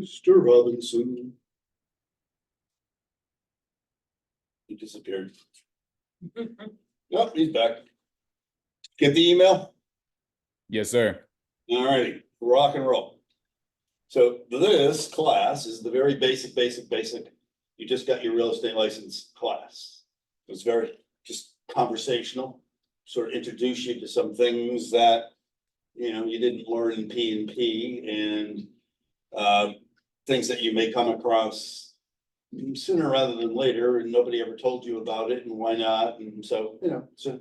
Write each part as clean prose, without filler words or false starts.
Mr. Robinson. He disappeared. Nope, he's back. Get the email? Yes, sir. All righty, rock and roll. So this class is the very basic. You just got your real estate license class. It's very just conversational, sort of introduce you to some things that, you know, you didn't learn in P&P and things that you may come across sooner rather than later, and nobody ever told you about it, and why not? And so, you know, so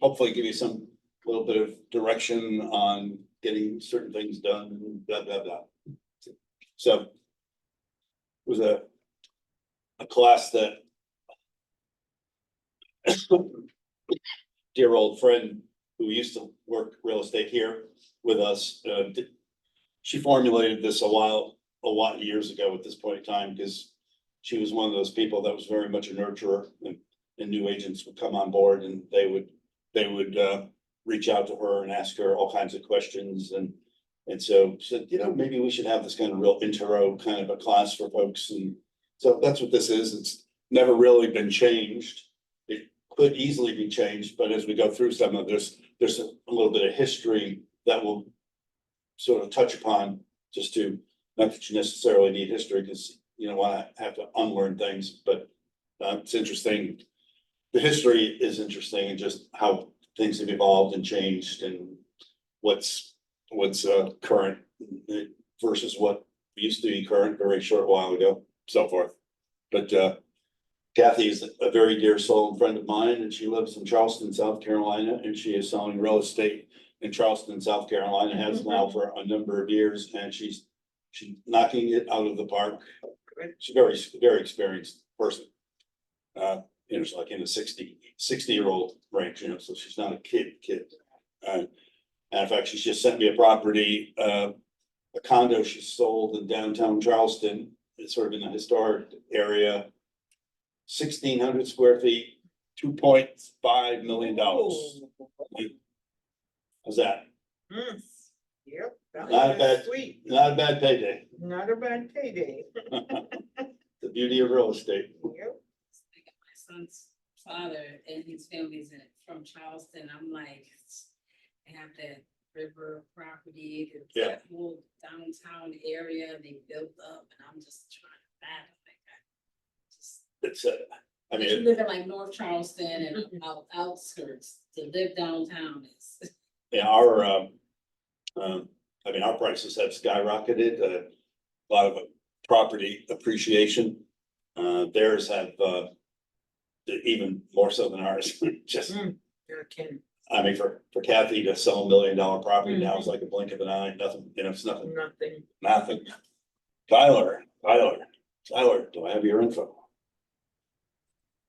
hopefully give you some little bit of direction on getting certain things done, and blah, blah, blah. So it was a class that dear old friend who used to work real estate here with us, she formulated this a lot of years ago at this point in time, because she was one of those people that was very much a nurturer, and new agents would come on board and they would reach out to her and ask her all kinds of questions. And so she said, you know, maybe we should have this kind of real intro kind of a class for folks. And so that's what this is. It's never really been changed. It could easily be changed, but as we go through some of this, there's a little bit of history that will sort of touch upon, just to, not that you necessarily need history because you don't want to have to unlearn things, but it's interesting. The history is interesting, and just how things have evolved and changed, and what's current versus what used to be current a very short while ago, so forth. But Kathy is a very dear soul and friend of mine, and she lives in Charleston, South Carolina, and she is selling real estate in Charleston, South Carolina, has now for a number of years, and she's knocking it out of the park. She's a very experienced person. You know, she's like in the 60-year-old range, you know, so she's not a kid. And in fact, she's just sent me a property, a condo she sold in downtown Charleston. It's sort of in a historic area, 1,600 square feet, $2.5 million. How's that? Yep. Not a bad, Sweet. not a bad payday. Not a bad payday. The beauty of real estate. Yep. My son's father and his family's from Charleston. I'm like, they have that river property, Yeah. that whole downtown area they built up, and I'm just trying to fathom like just. It's I If you mean, live in like North Charleston and outskirts, to live downtown is. yeah, our I mean, our prices have skyrocketed, a lot of property appreciation. Theirs have even more so than ours. Just, You're kidding. I mean, for Kathy to sell $1 million property now is like a blink of an eye, nothing, you know, it's nothing. Nothing. Tyler, do I have your info?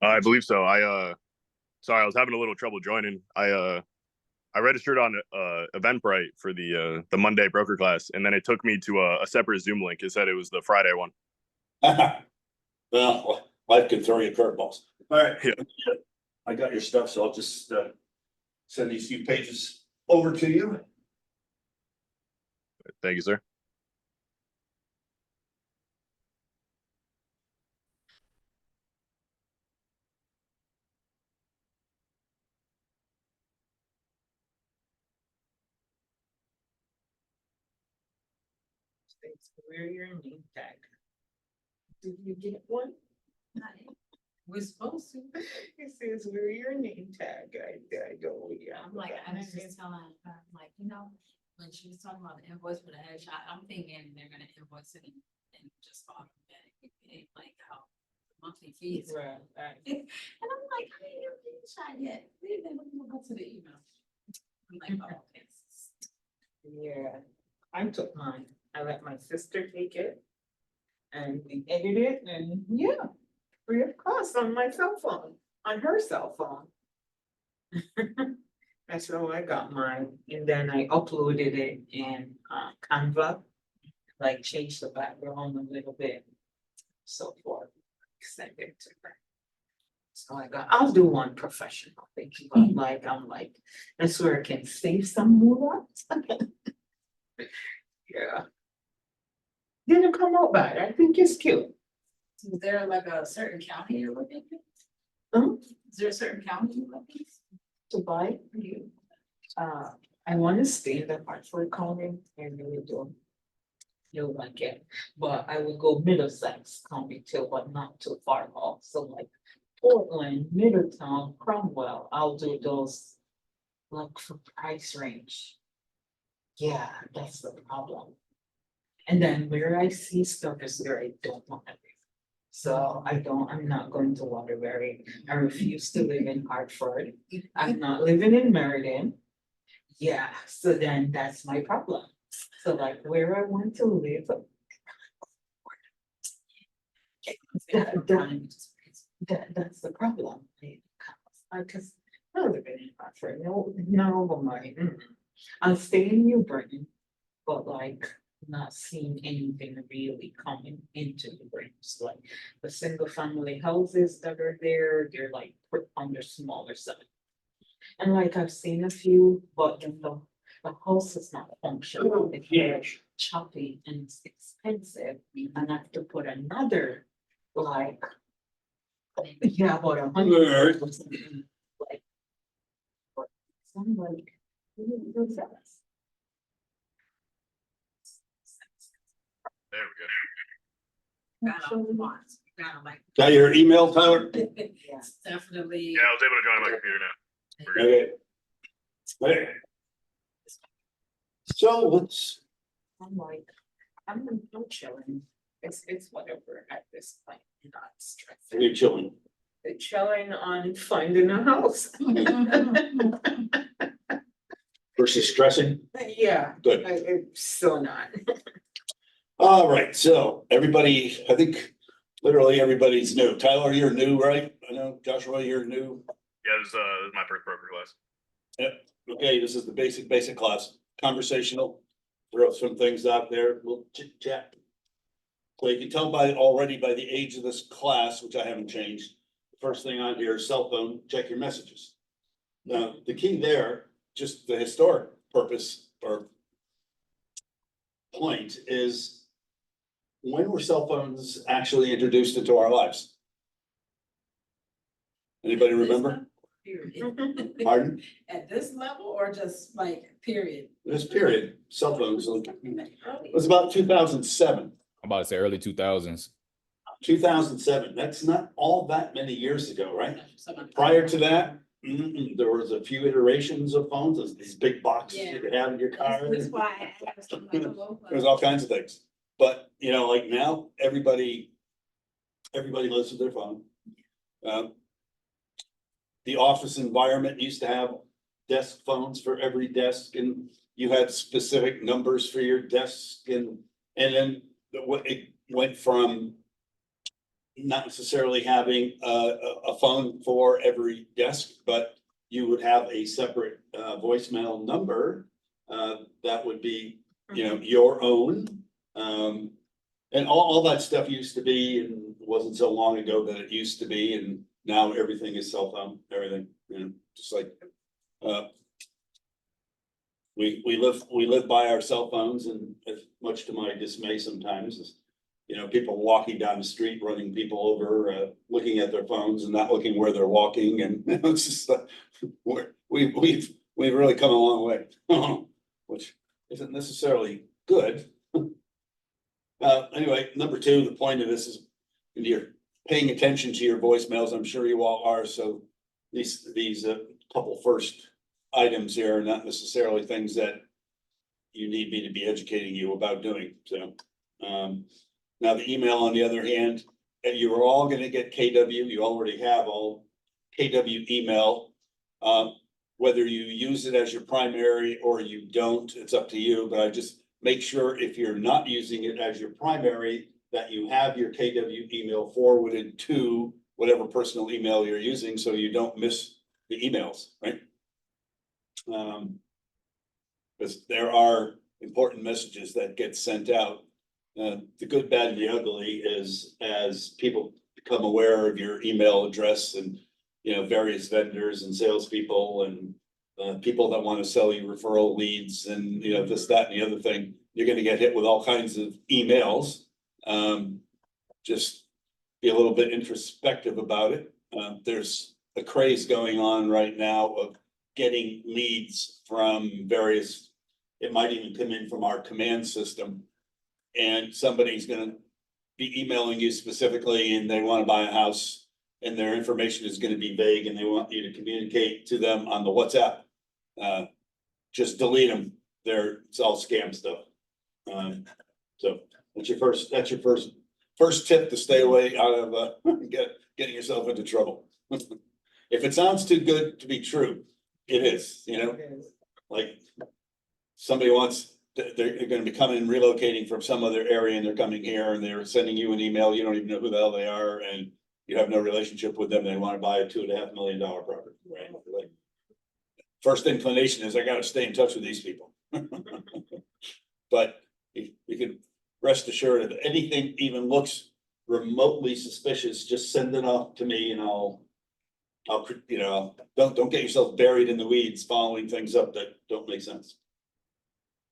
I believe so. Sorry, I was having a little trouble joining. I registered on Eventbrite for the Monday broker class, and then it took me to a separate Zoom link. It said it was the Friday one. Well, life can throw you curveballs. All right. Yeah. I got your stuff, so I'll just send these few pages over to you. Thank you, sir. Wear your name tag. Did you get one? We're supposed to. It says wear your name tag. I go, yeah. I'm like, I was just telling her, I'm like, you know, when she was talking about the invoice for the headshot, I'm thinking they're gonna invoice it and just call it back. It ain't like how the monthly fees. Right. And I'm like, I ain't even headshot yet. Wait a minute, let me go to the email. I'm like, oh, okay. Yeah, I took mine. I let my sister take it. And we edited it, and yeah, free of cost on my cell phone, on her cell phone. That's how I got mine, and then I uploaded it in Canva, like changed the background a little bit, so forth. Send it to her. So I'll do one professional thing, but I'm like, that's where I can save some more. Yeah. Didn't come out bad. I think it's cute. Is there like a certain county you're looking at? Huh? Is there a certain county you're looking To buy. I wanna stay in the Hartford County, I really do. You'll like it, but I would go Middlesex County too, but not too far off, so like Portland, Middletown, Cromwell, I'll do those. Like for price range. Yeah, that's the problem. And then where I see stuff is where I don't want to be. So I'm not going to Waterbury. I refuse to live in Hartford. I'm not living in Meriden. Yeah, so then that's my problem. So like where I want to live. That's the problem. Cause I live in Hartford, no, I'll stay in New Britain, but like not seeing anything really coming into the Bronx, like the single family houses that are there, they're like on the smaller side. And like I've seen a few, but then the house is not functional, it's very choppy and it's expensive, and I have to put another, like. Yeah, about $100 or something, like. So I'm like, who's that? There we go. Gotta want, gotta like. Got your email, Tyler? Definitely. Yeah, I was able to join my computer now. Okay. Okay. So let's, I'm like, I'm chilling, it's whatever at this point, not stressing. you're chilling. Chilling on finding a house. Versus stressing. Yeah, Good. I'm so not. All right, so everybody, I think literally everybody's new. Tyler, you're new, right? I know Joshua, you're new. Yeah, this is my first broker class. Yep, okay, this is the basic class, conversational. Throw some things out there, we'll chit chat. So you can tell already by the age of this class, which I haven't changed. First thing on here is cell phone, check your messages. Now, the key there, just the historic purpose or point is when were cell phones actually introduced into our lives? Anybody remember? Period. Pardon? At this level or just like period? This period, cell phones, it was about 2007. I'm about to say early 2000s. 2007, that's not all that many years ago, right? Prior to that, there was a few iterations of phones, these big boxes you could have in your car. That's why I asked. I'm like, oh, There's all kinds of things, but you know, like now, everybody lives with their phone. The office environment used to have desk phones for every desk, and you had specific numbers for your desk, and then it went from not necessarily having a phone for every desk, but you would have a separate voicemail number that would be, you know, your own. And all that stuff used to be, and it wasn't so long ago that it used to be, and now everything is cell phone, everything, you know, just like we live by our cell phones, and as much to my dismay sometimes is, you know, people walking down the street, running people over, looking at their phones and not looking where they're walking, and it's just we've really come a long way, which isn't necessarily good. Anyway, number two, the point of this is you're paying attention to your voicemails. I'm sure you all are. So these couple first items here are not necessarily things that you need me to be educating you about doing. So now the email, on the other hand, and you are all going to get KW. You already have all KW email. Whether you use it as your primary or you don't, it's up to you. But I just make sure if you're not using it as your primary, that you have your KW email forwarded to whatever personal email you're using, so you don't miss the emails, right? Because there are important messages that get sent out. The good, bad, and the ugly is as people become aware of your email address and, you know, various vendors and salespeople and people that want to sell you referral leads and, you know, this, that, and the other thing. you're gonna get hit with all kinds of emails. Just be a little bit introspective about it. There's a craze going on right now of getting leads from various, it might even come in from our command system. And somebody's gonna be emailing you specifically and they wanna buy a house and their information is gonna be vague and they want you to communicate to them on the WhatsApp. Just delete them. It's all scam stuff. So that's your first tip to stay away out of, getting yourself into trouble. If it sounds too good to be true, it is, you know, It is. like somebody wants, they're gonna be coming, relocating from some other area and they're coming here and they're sending you an email, you don't even know who the hell they are and you have no relationship with them, they wanna buy a $2.5 million property, right? Like, first inclination is I gotta stay in touch with these people. But you can rest assured if anything even looks remotely suspicious, just send it off to me and I'll, you know, don't get yourself buried in the weeds following things up that don't make sense.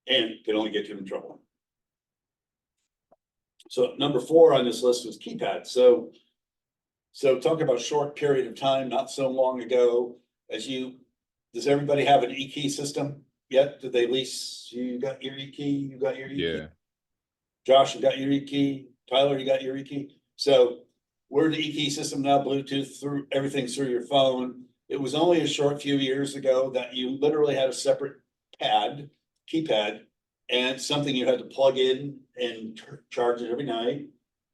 And can only get you in trouble. So number 4 on this list was keypad. So talk about short period of time, not so long ago, does everybody have an e-key system yet? Did they lease, you got your e-key, you got your e-key? Yeah. Josh, you got your e-key, Tyler, you got your e-key? So we're the e-key system now, Bluetooth through everything's through your phone. It was only a short few years ago that you literally had a separate keypad, and something you had to plug in and charge it every night.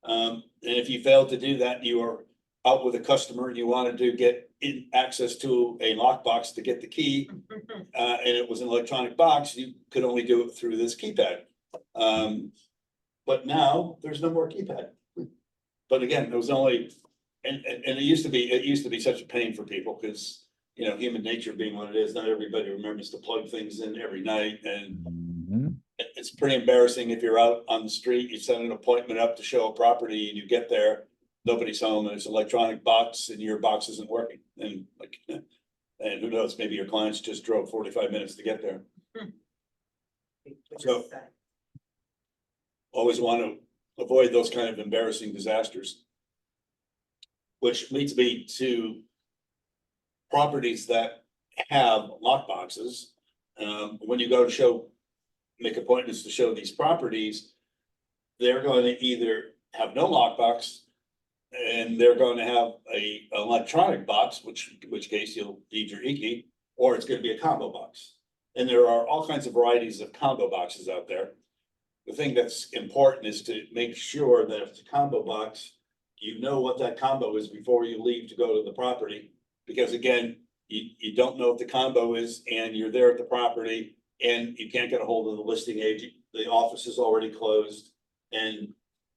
And if you failed to do that, you were out with a customer and you wanted to get access to a lockbox to get the key, and it was an electronic box, you could only do it through this keypad. But now there's no more keypad. But again, it was only, and it used to be such a pain for people because, you know, human nature being what it is, not everybody remembers to plug things in every night. And Mhm. it's pretty embarrassing if you're out on the street, you set an appointment up to show a property and you get there, nobody's home, and it's an electronic box and your box isn't working. And like, and who knows, maybe your clients just drove 45 minutes to get there. So- Always want to avoid those kind of embarrassing disasters. Which leads me to properties that have lockboxes. When you go to make appointments to show these properties, they're going to either have no lockbox and they're going to have an electronic box, which case you'll need your e-key, or it's going to be a combo box. And there are all kinds of varieties of combo boxes out there. The thing that's important is to make sure that if it's a combo box, you know what that combo is before you leave to go to the property. Because again, you don't know what the combo is and you're there at the property and you can't get a hold of the listing agent. The office is already closed and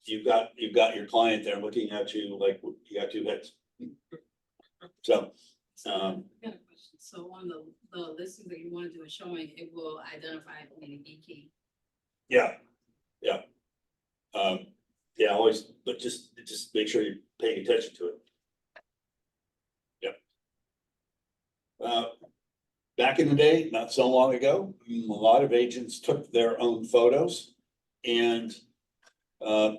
you've got your client there looking at you like you got 2 heads. So, I got a question. So on the listing that you want to do a showing, it will identify it being an e-key. yeah. Yeah, always, but just make sure you're paying attention to it. Back in the day, not so long ago, a lot of agents took their own photos and by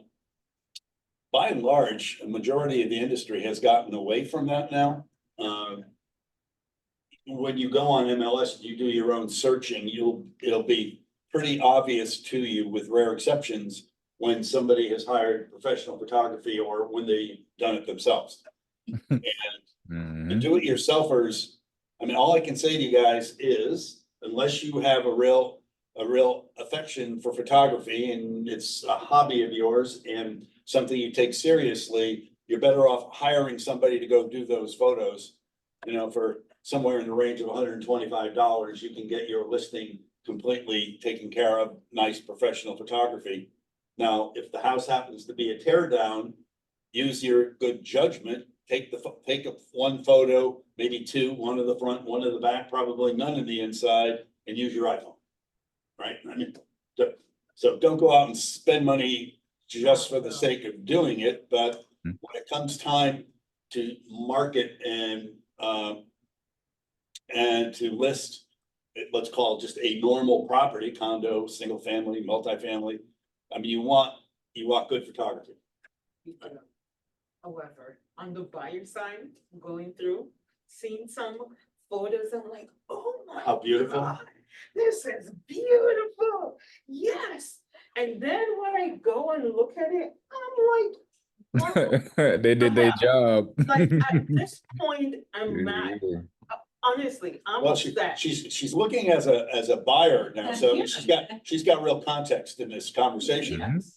and large, a majority of the industry has gotten away from that now. When you go on MLS, and you do your own searching, it'll be pretty obvious to you, with rare exceptions, when somebody has hired professional photography or when they've done it themselves. And the Mhm. do-it-yourselfers, I mean, all I can say to you guys is, unless you have a real affection for photography and it's a hobby of yours and something you take seriously, you're better off hiring somebody to go do those photos. You know, for somewhere in the range of $125, you can get your listing completely taken care of, nice professional photography. Now, if the house happens to be a tear down, use your good judgment, take one photo, maybe 2, one of the front, one of the back, probably none of the inside, and use your iPhone. Right? I mean, so don't go out and spend money just for the sake of doing it, but when it comes time to market and to list, let's call it just a normal property, condo, single family, multifamily. I mean, you want good photography. However, on the buyer side, going through, seeing some photos, I'm like, oh my. How beautiful. God, this is beautiful, yes. And then when I go and look at it, I'm like, wow. They did their job. Like at this point, I'm mad. Honestly, I'm Well, upset. she's looking as a buyer now, so Yeah. she's got real context in this conversation. Yes.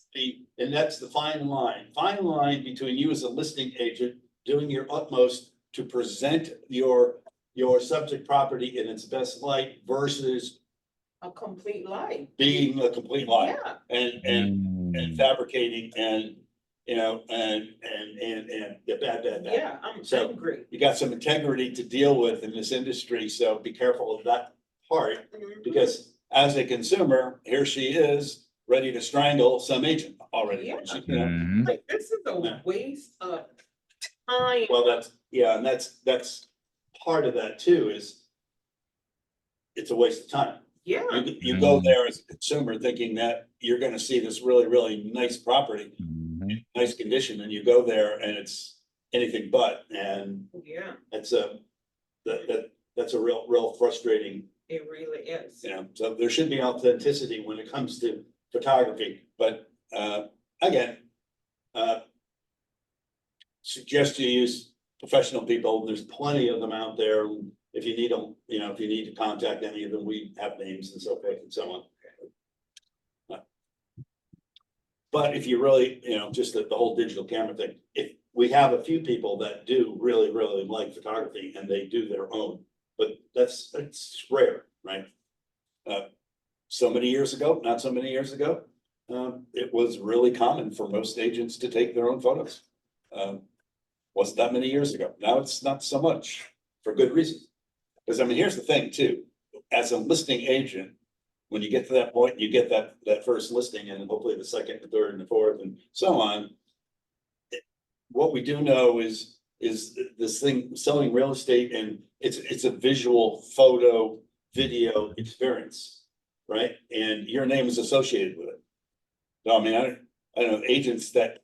And that's the fine line between you as a listing agent doing your utmost to present your subject property in its best light versus A complete lie. being a complete liar Yeah. and fabricating and, you know, and yeah, bad. Yeah, I'm So- angry. You got some integrity to deal with in this industry, so be careful of that part. Mhm. Because as a consumer, here she is, ready to strangle some agent already. Yeah. She- you know, Mhm. Like, this is a waste of time. Well, and that's part of that too, is it's a waste of time. Yeah, You go there as a consumer thinking that you're gonna see this really, really nice property, Mhm. nice condition, and you go there and it's anything but, and yeah, that's a real frustrating, it really is. you know, so there should be authenticity when it comes to photography, but, again, suggest you use professional people. There's plenty of them out there. If you need them, you know, if you need to contact any of them, we have names and so forth and so on. But if you really, you know, just the whole digital camera thing, if we have a few people that do really, really like photography and they do their own, but that's rare, right? So many years ago, not so many years ago, it was really common for most agents to take their own photos. Wasn't that many years ago. Now it's not so much, for good reason. Because I mean, here's the thing too, as a listing agent, when you get to that point, you get that first listing and hopefully the second, the third and the fourth and so on. What we do know is this thing, selling real estate, and it's a visual photo, video experience, right? And your name is associated with it. No, I mean, I don't know, agents that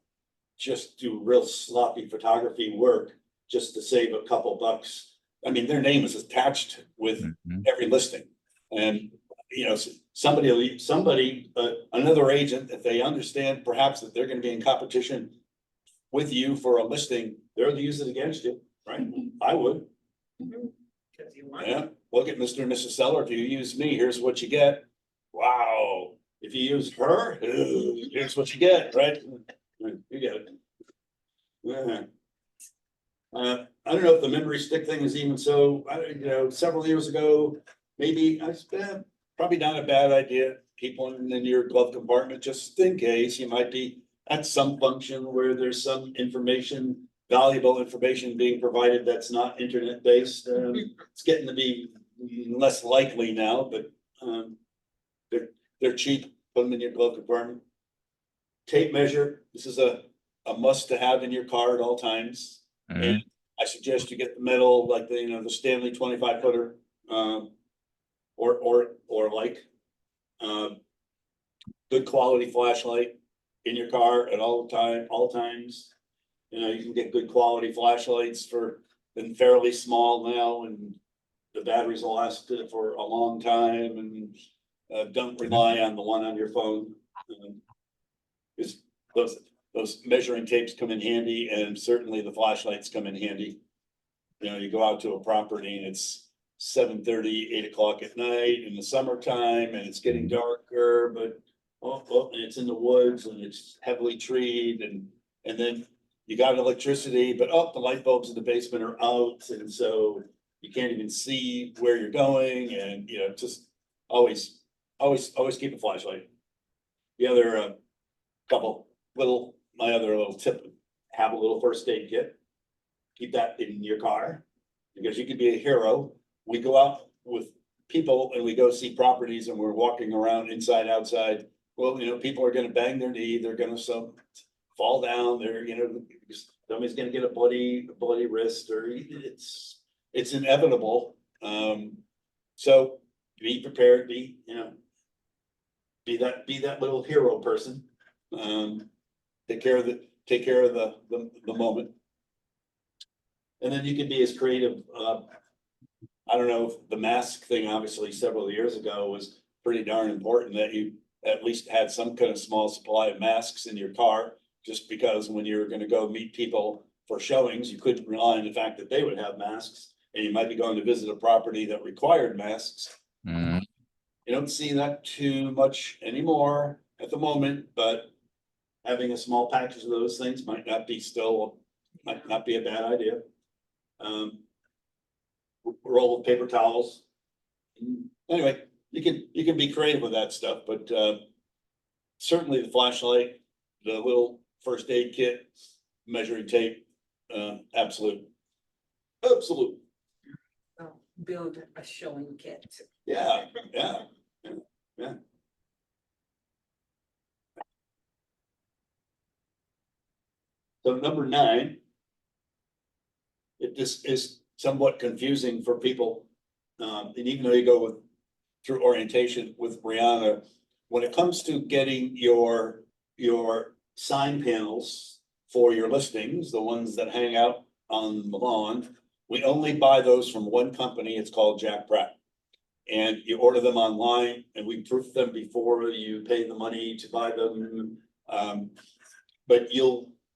just do real sloppy photography work just to save a couple bucks. I mean, their name is attached with Mhm. every listing. And, you know, somebody, another agent, if they understand perhaps that they're gonna be in competition with you for a listing, they'll use it against you, right? I would, Cause you want. yeah. Look at Mr. and Mrs. Seller. If you use me, here's what you get. Wow. If you use her, here's what you get, right? You get it. Yeah. I don't know if the memory stick thing is even so, you know, several years ago, maybe I spent, probably not a bad idea. Keep one in your glove compartment just in case you might be at some function where there's some information, valuable information being provided that's not internet based. It's getting to be less likely now, but they're cheap. Put them in your glove compartment. Tape measure. This is a must to have in your car at all times. Mhm. And I suggest you get the metal, like the, you know, the Stanley 25 footer, or like, good quality flashlight in your car at all times. You know, you can get good quality flashlights for, been fairly small now, and the batteries will last for a long time, and don't rely on the one on your phone. Because those measuring tapes come in handy, and certainly the flashlights come in handy. You know, you go out to a property and it's 7:30, 8 o'clock at night in the summertime, and it's getting darker, but and it's in the woods and it's heavily treed, and then you got electricity, but the light bulbs in the basement are out, and so you can't even see where you're going, and, you know, just always keep a flashlight. The other my other little tip, have a little first aid kit. Keep that in your car, because you could be a hero. We go out with people and we go see properties and we're walking around inside, outside. Well, you know, people are gonna bang their knee, they're gonna fall down, they're, you know, somebody's gonna get a bloody wrist, or it's inevitable. So be prepared, be that little hero person. Take care of the moment. And then you can be as creative, I don't know, if the mask thing, obviously several years ago was pretty darn important that you at least had some kind of small supply of masks in your car. Just because when you're gonna go meet people for showings, you couldn't rely on the fact that they would have masks. And you might be going to visit a property that required masks. Mhm. You don't see that too much anymore at the moment, but having a small package of those things might not be a bad idea. Roll of paper towels. Anyway, you can be creative with that stuff, but certainly the flashlight, the little first aid kit, measuring tape, absolute. So build a showing kit. Yeah. So number 9. This is somewhat confusing for people. And even though you go through orientation with Brianna, when it comes to getting your sign panels for your listings, the ones that hang out on the lawn, we only buy those from one company. It's called Jack Pratt. And you order them online and we proof them before you pay the money to buy them. But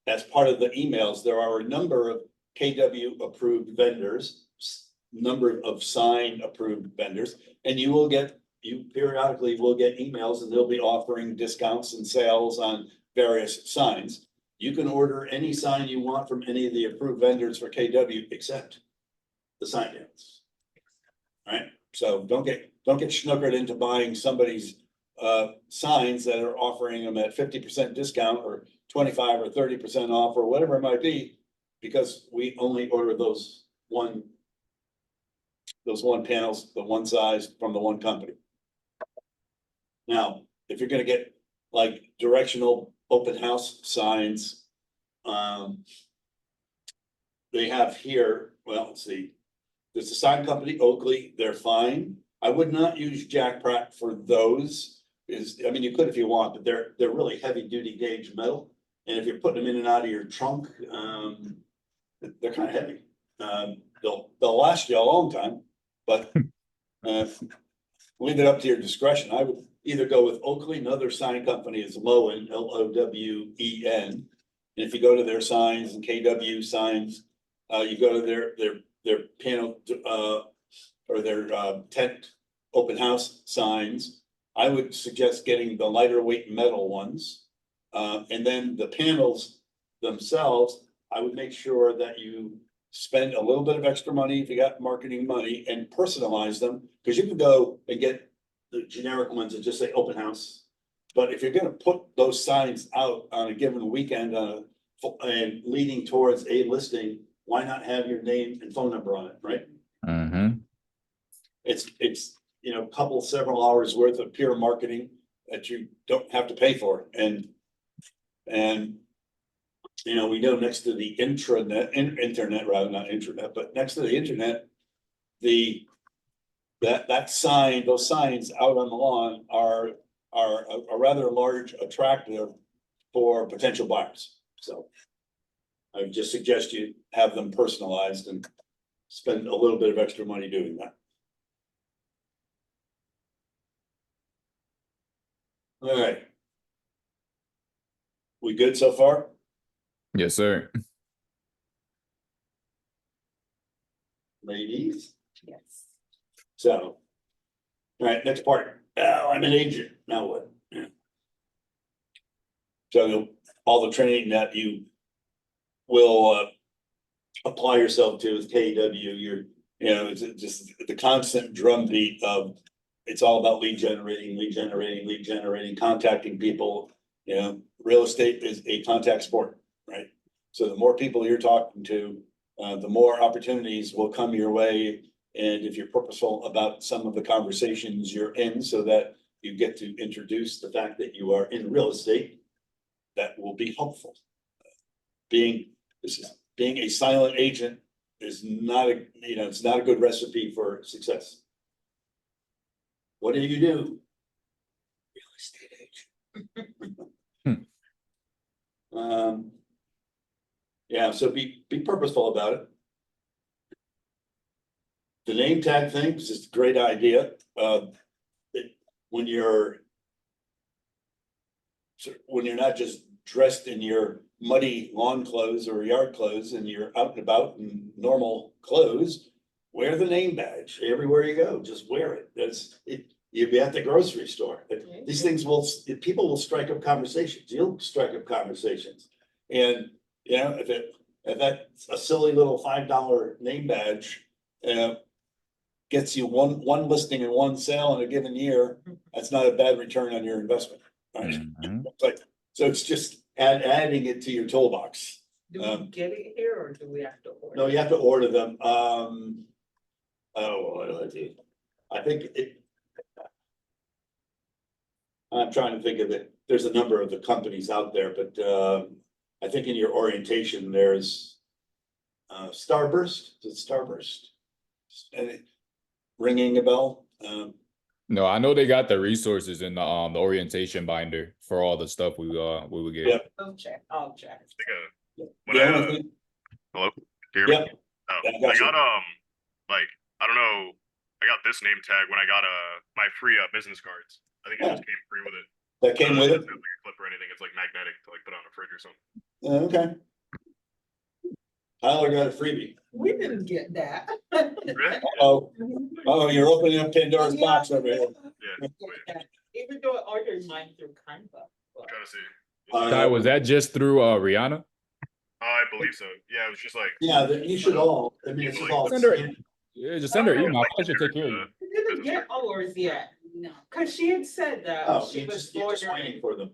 as part of the emails, there are a number of KW approved vendors, number of sign approved vendors, and you periodically will get emails and they'll be offering discounts and sales on various signs. You can order any sign you want from any of the approved vendors for KW except the sign panels. All right, so don't get schnookered into buying somebody's signs that are offering them at 50% discount or 25 or 30% off or whatever it might be, because we only order those one panels, the one size from the one company. Now, if you're gonna get like directional open house signs, they have here, well, let's see. There's a sign company, Oakley, they're fine. I would not use Jack Pratt for those. I mean, you could if you want, but they're really heavy duty gauge metal. And if you're putting them in and out of your trunk, they're kind of heavy. They'll last you a long time, but leave it up to your discretion. I would either go with Oakley. Another sign company is Lowen, Lowen. And if you go to their signs and KW signs, you go to their panel or their tent open house signs. I would suggest getting the lighter weight metal ones. And then the panels themselves, I would make sure that you spend a little bit of extra money if you got marketing money and personalize them, because you can go and get the generic ones that just say open house. But if you're gonna put those signs out on a given weekend and leading towards a listing, why not have your name and phone number on it, right? Mhm. It's several hours worth of pure marketing that you don't have to pay for. And we know next to the internet rather, not intranet, but next to the internet, that sign, those signs out on the lawn are a rather large attractive for potential buyers. So I would just suggest you have them personalized and spend a little bit of extra money doing that. All right. We good so far? Yes, sir. Ladies? Yes. So, all right, next part. Oh, I'm an agent. Now what? Yeah. So all the training that you will apply yourself to with KW, it's just the constant drumbeat of it's all about lead generating, contacting people. Real estate is a contact sport, right? So the more people you're talking to, the more opportunities will come your way. And if you're purposeful about some of the conversations you're in, so that you get to introduce the fact that you are in real estate, that will be helpful. Being a silent agent is not it's not a good recipe for success. What do you do? Real estate agent. Yeah, so be purposeful about it. The name tag thing is just a great idea. When you're not just dressed in your muddy lawn clothes or yard clothes and you're out and about in normal clothes, wear the name badge everywhere you go. Just wear it. That's it. You'll be at the grocery store. These things people will strike up conversations. You'll strike up conversations. And you know, if that's a silly little $5 name badge, gets you one listing and one sale in a given year, that's not a bad return on your investment. Right? Mhm. So it's just adding it to your toolbox. Do we get it here or do we have to order? No, you have to order them. What do I do? I think I'm trying to think of it. There's a number of the companies out there, but I think in your orientation, there's Starburst. Is it Starburst? And ringing a bell? No, I know they got the resources in the orientation binder for all the stuff we would get. Yeah. I'll check. I'll check. When The I, only thing- hello, can you hear me? Yeah, Oh, I I got you. got like I don't know, I got this name tag when I got my free business cards. I think it just came free with it. that came with It it. doesn't have like a clip or anything. It's like magnetic to like put on a fridge or something. Okay. Tyler got a freebie. We didn't get that. Really? Oh, you're opening up Pandora's box over here. Yeah. Wait, Even though I ordered mine through Canva. I'm trying to see. Ty, was that just through Rihanna? I believe so. Yeah, it was just like Yeah, you should all, I mean, it's just all. Send her- Yeah, just send her email. I should take care of you. We didn't get ours yet, No. cause she had said that Oh, she you're was just waiting ordering, for them.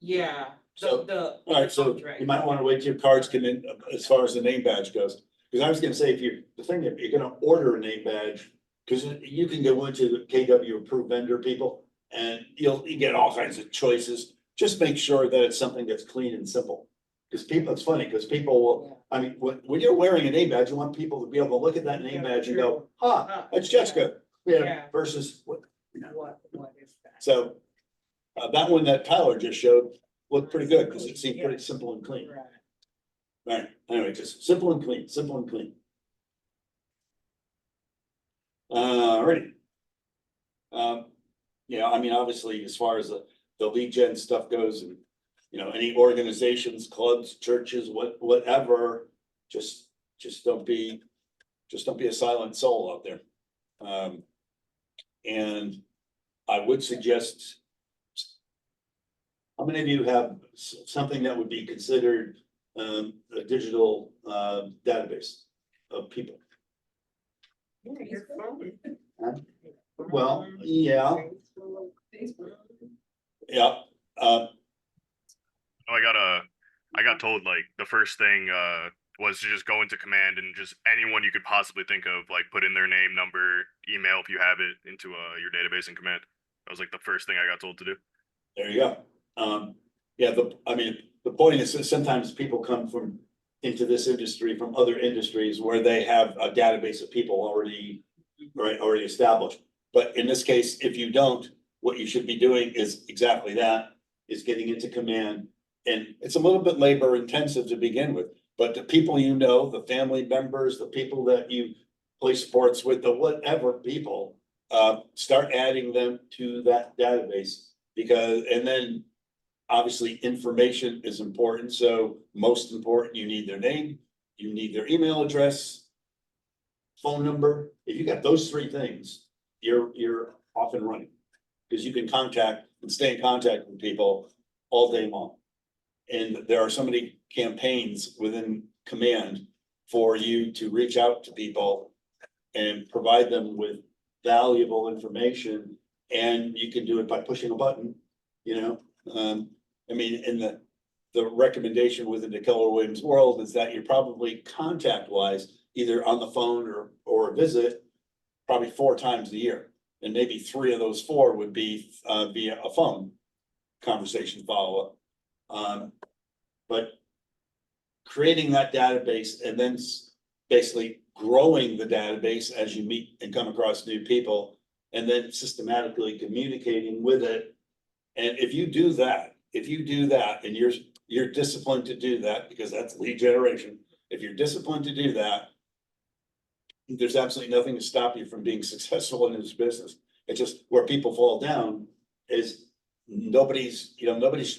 yeah, So, the. All right, so you might want to wait till your cards come in as far as the name badge goes. Because I was gonna say, if you're gonna order a name badge, because you can go into the KW approved vendor people and you get all kinds of choices. Just make sure that it's something that's clean and simple. Because it's funny, because people will, I mean, when you're wearing a name badge, you want people to be able to look at that name badge and go, that's Jessica. Yeah, Yeah. versus what, you know. What is that? So that one that Tyler just showed looked pretty good because it seemed pretty simple and clean. Right. Right, anyway, just simple and clean, simple and clean. Alrighty. Yeah, I mean, obviously, as far as the lead gen stuff goes and, you know, any organizations, clubs, churches, whatever, just don't be a silent soul out there. And I would suggest, how many of you have something that would be considered a digital database of people? Your phone. Huh? Well, yeah, Facebook. yeah, I got told like the first thing was to just go into command and just anyone you could possibly think of, like put in their name, number, email if you have it into your database in command. That was like the first thing I got told to do. there you go. Yeah, the point is that sometimes people come into this industry from other industries where they have a database of people already established. But in this case, if you don't, what you should be doing is exactly that, is getting into command. And it's a little bit labor intensive to begin with, but the people you know, the family members, the people that you play sports with, the whatever people, start adding them to that database and then obviously information is important. So most important, you need their name, you need their email address, phone number. If you got those three things, you're off and running. Because you can contact and stay in contact with people all day long. And there are so many campaigns within command for you to reach out to people and provide them with valuable information. And you can do it by pushing a button, you know. I mean, in the recommendation within the Keller Williams world is that you're probably contact wise, either on the phone or a visit, probably 4 times a year. And maybe 3 of those 4 would be via a phone conversation follow-up. But creating that database and then basically growing the database as you meet and come across new people and then systematically communicating with it. And if you do that, and you're disciplined to do that, because that's lead generation, if you're disciplined to do that, there's absolutely nothing to stop you from being successful in this business. It's just where people fall down is nobody's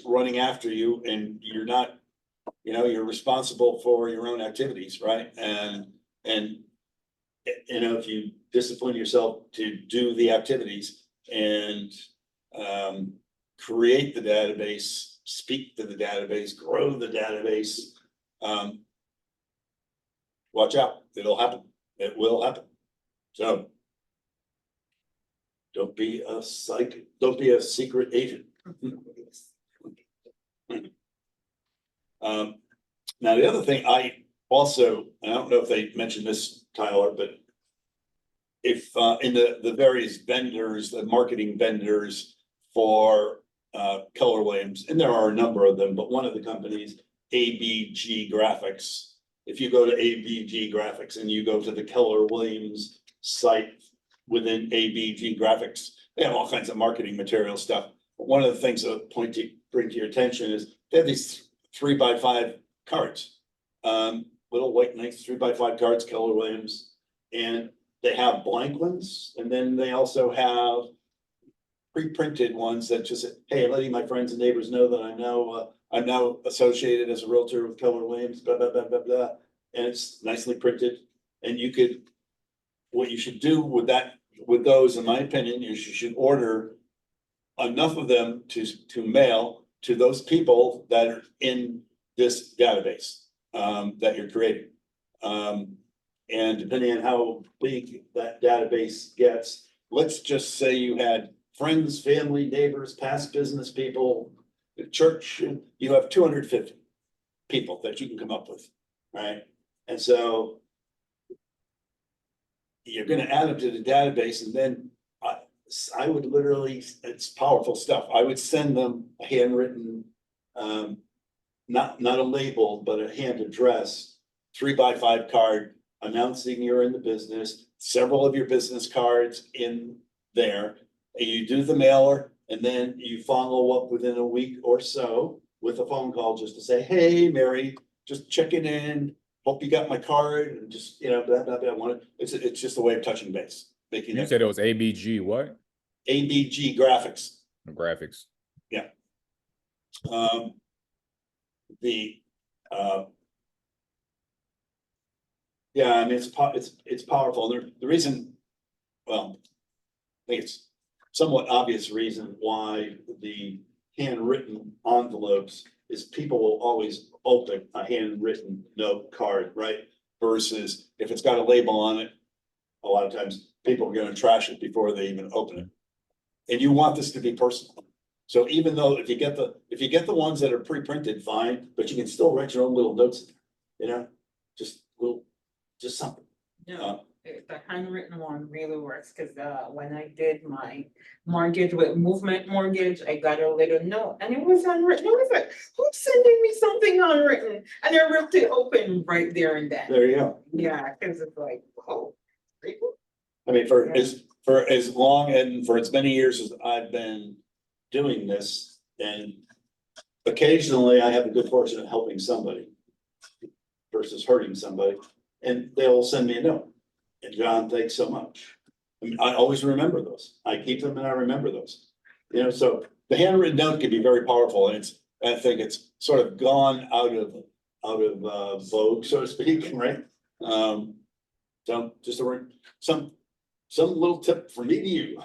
running after you, and you're not, you're responsible for your own activities, right? And if you discipline yourself to do the activities and create the database, speak to the database, grow the database, watch out, it'll happen. It will happen. So don't be a secret agent. Now, the other thing I don't know if they mentioned this, Tyler, but if in the various vendors, the marketing vendors for Keller Williams, and there are a number of them, but one of the companies, ABG Graphics. If you go to ABG Graphics and you go to the Keller Williams site within ABG Graphics, they have all kinds of marketing material stuff. But one of the things that bring to your attention is they have these 3x5 cards, little white nice 3x5 cards, Keller Williams, and they have blank ones, and then they also have pre-printed ones that just say, hey, I'm letting my friends and neighbors know that I'm now associated as a realtor with Keller Williams, blah, blah, blah, blah, blah. And it's nicely printed. And what you should do with those, in my opinion, is you should order enough of them to mail to those people that are in this database that you're creating. And depending on how big that database gets, let's just say you had friends, family, neighbors, past business people, the church, you have 250 people that you can come up with, right? And so you're gonna add them to the database, and then I would literally, it's powerful stuff. I would send them a handwritten, not a label, but a hand addressed 3x5 card announcing you're in the business, several of your business cards in there, and you do the mailer, and then you follow up within a week or so with a phone call just to say, hey, Mary, just checking in, hope you got my card, and just, blah, blah, blah. It's just a way of touching base. Making You it said it was ABG what? ABG Graphics. Graphics. Yeah, I mean, it's powerful. The reason, well, I think it's somewhat obvious reason why the handwritten envelopes is people will always open a handwritten note card, right? Versus if it's got a label on it, a lot of times people are gonna trash it before they even open it. And you want this to be personal. So even though if you get the ones that are pre-printed, fine, but you can still write your own little notes, just something. No, the handwritten one really works, because when I did my mortgage with Movement Mortgage, I got a little note and it was handwritten. I was like, who's sending me something handwritten? And I ripped it open right there and then. There you go. Yeah, because it's like, oh, people. I mean, for as long and for as many years as I've been doing this, and occasionally I have the good fortune of helping somebody versus hurting somebody, and they'll send me a note. And John, thanks so much. I mean, I always remember those. I keep them and I remember those. So the handwritten note can be very powerful, and I think it's sort of gone out of vogue, so to speak, right? So just some little tip from me to you.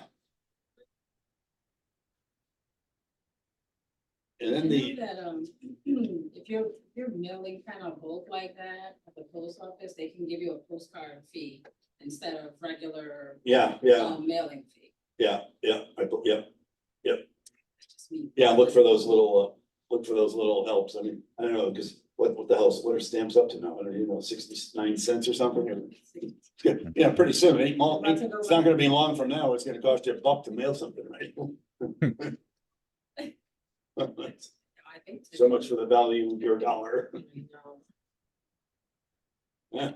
And then You know that, if you're mailing kind of bulk like that at the post office, they can give you a postcard fee instead of regular mailing fee. Yeah. It's just me. Yeah, look for those little helps. I mean, I don't know, because what the hell, what are stamps up to now? I don't know, 69 cents or something? Yeah, pretty soon. It's not gonna be long from now. It's gonna cost you $1 to mail something, right? I think So much for the value of your dollar. Yeah.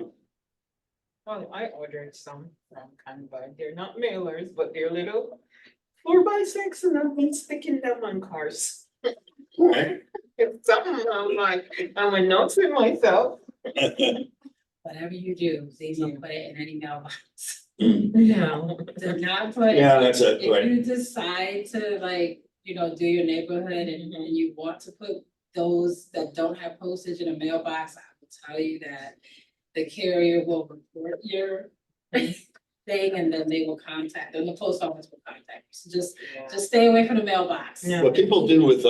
Well, I ordered some from Canva. They're not mailers, but they're little 4x6 and I've been sticking them on cars. Alright. It's something I'm like, I'm announcing myself. Whatever you do, please don't put it in any mailbox. No. Do not put. Yeah, that's it, If right. you decide to like, do your neighborhood and you want to put those that don't have postage in a mailbox, I will tell you that the carrier will report your thing and then they will contact, then the post office will contact you. So just stay away from the mailbox. Yeah. What people do with,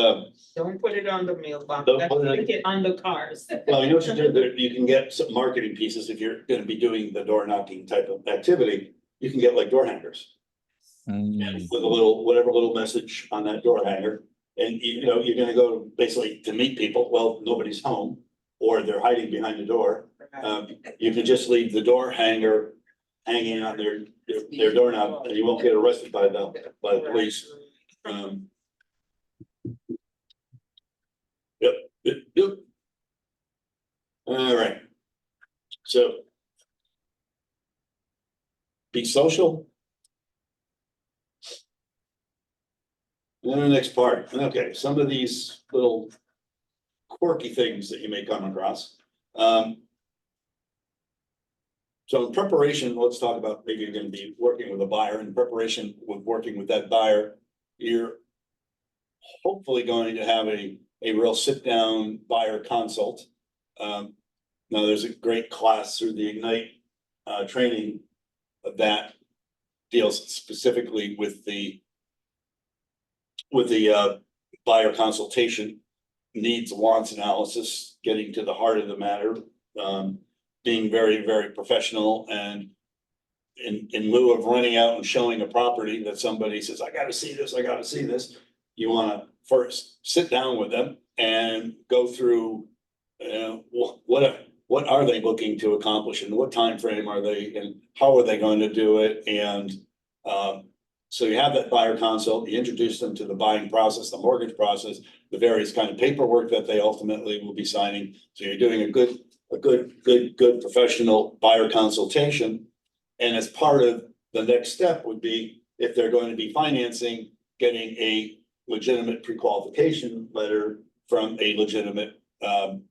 Don't put it on the mailbox. Don't Let's put it on- stick it on the cars. well, you know what you do, there, you can get some marketing pieces if you're gonna be doing the door knocking type of activity. You can get like door hangers Mm. with a little, whatever little message on that door hanger. And you know, you're gonna go basically to meet people, well, nobody's home, or they're hiding behind the door. You can just leave the door hanger hanging on their doorknob, and you won't get arrested by the police. Yep. All right. So. Be social. And then the next part, okay, some of these little quirky things that you may come across. So in preparation, let's talk about maybe you're gonna be working with a buyer. In preparation with working with that buyer, you're hopefully going to have a real sit-down buyer consult. Now, there's a great class through the Ignite training that deals specifically with the buyer consultation, needs, wants analysis, getting to the heart of the matter, being very, very professional, and in lieu of running out and showing a property that somebody says, I gotta see this, you wanna first sit down with them and go through, what are they looking to accomplish, and what time frame are they, and how are they going to do it? And so you have that buyer consult, you introduce them to the buying process, the mortgage process, the various kind of paperwork that they ultimately will be signing. So you're doing a good professional buyer consultation. And as part of the next step would be, if they're going to be financing, getting a legitimate pre-qualification letter from a legitimate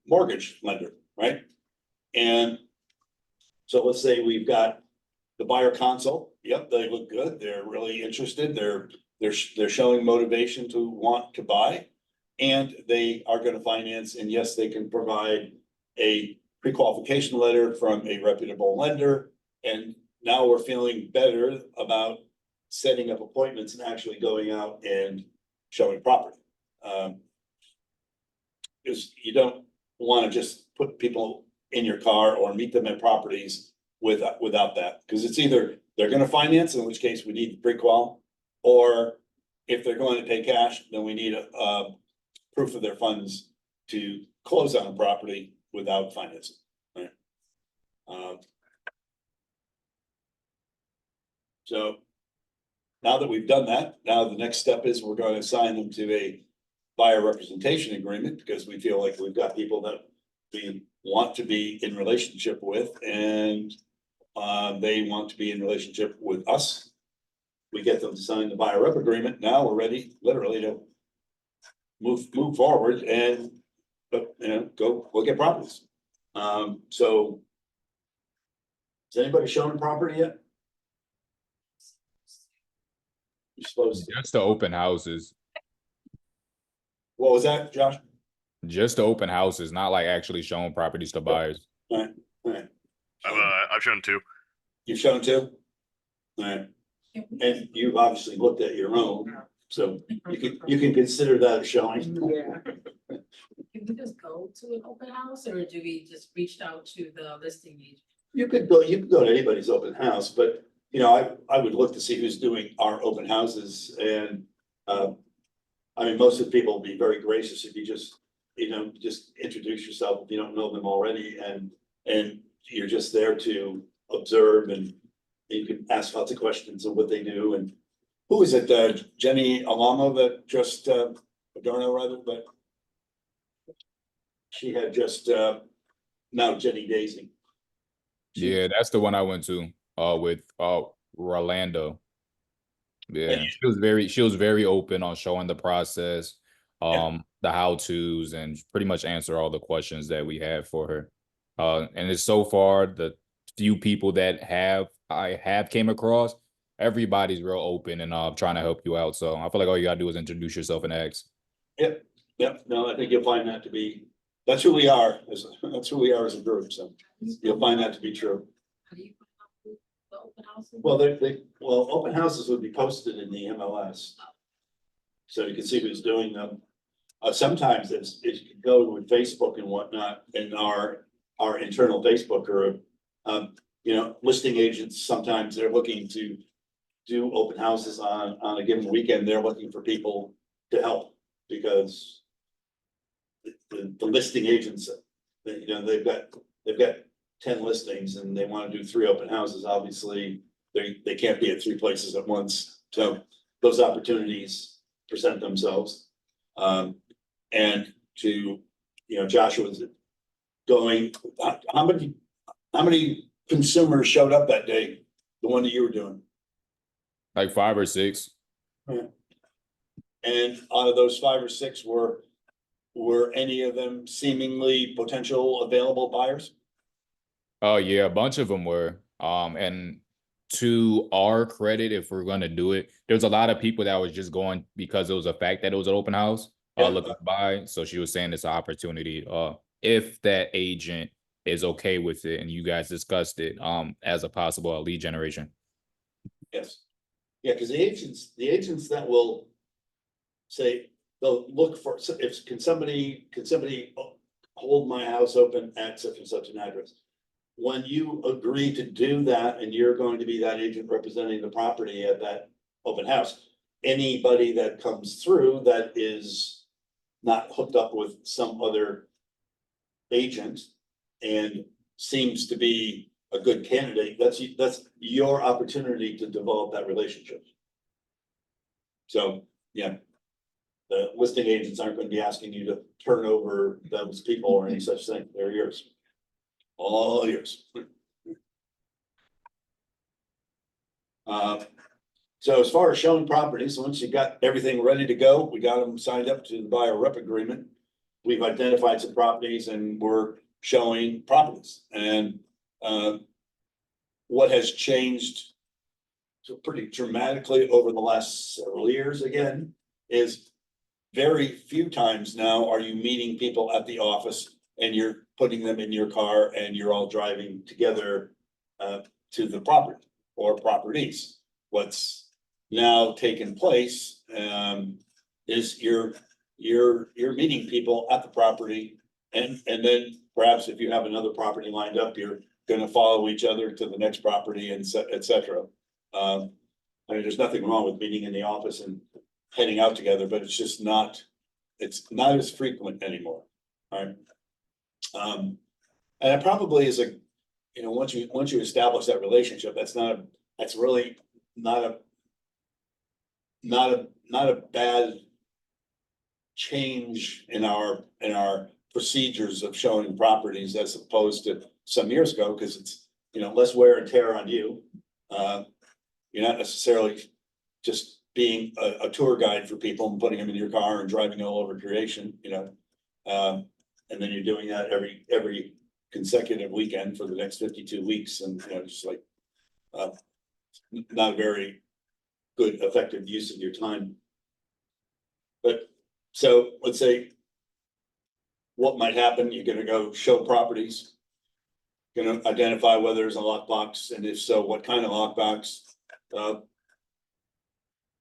mortgage lender, right? And so let's say we've got the buyer consult. Yep, they look good. They're really interested. They're showing motivation to want to buy, and they are going to finance. And yes, they can provide a pre-qualification letter from a reputable lender. And now we're feeling better about setting up appointments and actually going out and showing property. Because you don't want to just put people in your car or meet them at properties without that, because it's either they're gonna finance, in which case we need the pre-qual, or if they're going to pay cash, then we need a proof of their funds to close on a property without financing, right? So now that we've done that, now the next step is we're going to assign them to a buyer representation agreement, because we feel like we've got people that we want to be in relationship with, and they want to be in relationship with us. We get them to sign the buyer rep agreement. Now we're ready, literally, to move forward and, go look at properties. So has anybody shown a property yet? You're supposed to. Just the open houses, What was that, Josh? just the open houses, not like actually showing properties to buyers. All right. I've shown two. You've shown two? All right, and you've obviously looked at your own, so you can consider that a showing. Yeah. Can we just go to an open house or do we just reach out to the listing agent? You could go to anybody's open house, but, I would look to see who's doing our open houses, and, I mean, most of the people will be very gracious if you just, just introduce yourself if you don't know them already, and you're just there to observe, and you can ask lots of questions of what they do. And who is it, Jenny Alamo that just, Adorno rather, but she had just, now Jenny Daisy. Yeah, that's the one I went to, with, Rolando. Yeah, she was very open on showing the process, Yeah. the how-tos, and pretty much answer all the questions that we had for her. And it's so far the few people that I have came across, everybody's real open and trying to help you out. So I feel like all you gotta do is introduce yourself and ask. Yep, yep, no, I think you'll find that to be, that's who we are, that's who we are as a group, so you'll find that to be true. How do you put out the open houses? Well, open houses would be posted in the MLS. So you can see who's doing them. Sometimes if you can go with Facebook and whatnot, in our internal Facebook group. Listing agents, sometimes they're looking to do open houses on a given weekend, they're looking for people to help. Because the listing agents, they've got 10 listings and they want to do 3 open houses, obviously, they can't be at 3 places at once. So those opportunities present themselves. And to, Joshua's going, how many consumers showed up that day? The one that you were doing? Like 5 or 6. And out of those 5 or 6, were any of them seemingly potential available buyers? Oh yeah, a bunch of them were. And to our credit, if we're gonna do it, there's a lot of people that was just going because it was a fact that it was an open house, Yeah. looking to buy. So she was saying it's an opportunity. If that agent is okay with it and you guys discussed it, as a possible lead generation. Yes. Yeah, because the agents that will say, they'll look for, can somebody hold my house open at such and such an address? When you agree to do that and you're going to be that agent representing the property at that open house, anybody that comes through that is not hooked up with some other agent and seems to be a good candidate, that's your opportunity to develop that relationship. So, yeah, the listing agents aren't going to be asking you to turn over those people or any such thing. They're yours. All yours. So as far as showing properties, once you got everything ready to go, we got them signed up to the buyer rep agreement. We've identified some properties and we're showing properties. And what has changed pretty dramatically over the last several years again is very few times now are you meeting people at the office and you're putting them in your car and you're all driving together to the property or properties. What's now taken place is you're meeting people at the property, and then perhaps if you have another property lined up, you're gonna follow each other to the next property and et cetera. I mean, there's nothing wrong with meeting in the office and heading out together, but it's not as frequent anymore. All right. And it probably is once you establish that relationship, that's really not a bad change in our procedures of showing properties as opposed to some years ago, because it's less wear and tear on you. You're not necessarily just being a tour guide for people and putting them in your car and driving all over creation, and then you're doing that every consecutive weekend for the next 52 weeks, and just like not a very good effective use of your time. But so let's say what might happen, you're gonna go show properties, gonna identify whether there's a lockbox, and if so, what kind of lockbox.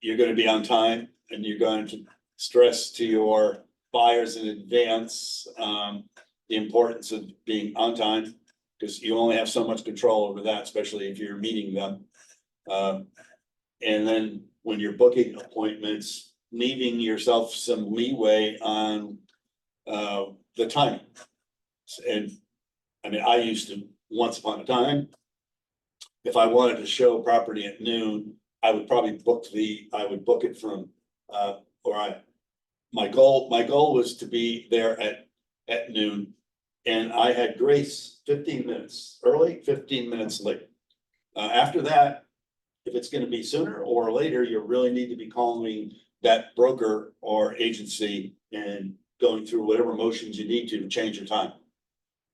You're gonna be on time, and you're going to stress to your buyers in advance the importance of being on time, because you only have so much control over that, especially if you're meeting them. And then when you're booking appointments, leaving yourself some leeway on the timing. And I mean, I used to, once upon a time, if I wanted to show property at noon, I would probably book it from my goal was to be there at noon. And I had grace 15 minutes early, 15 minutes late. After that, if it's gonna be sooner or later, you really need to be calling that broker or agency and going through whatever motions you need to change your time.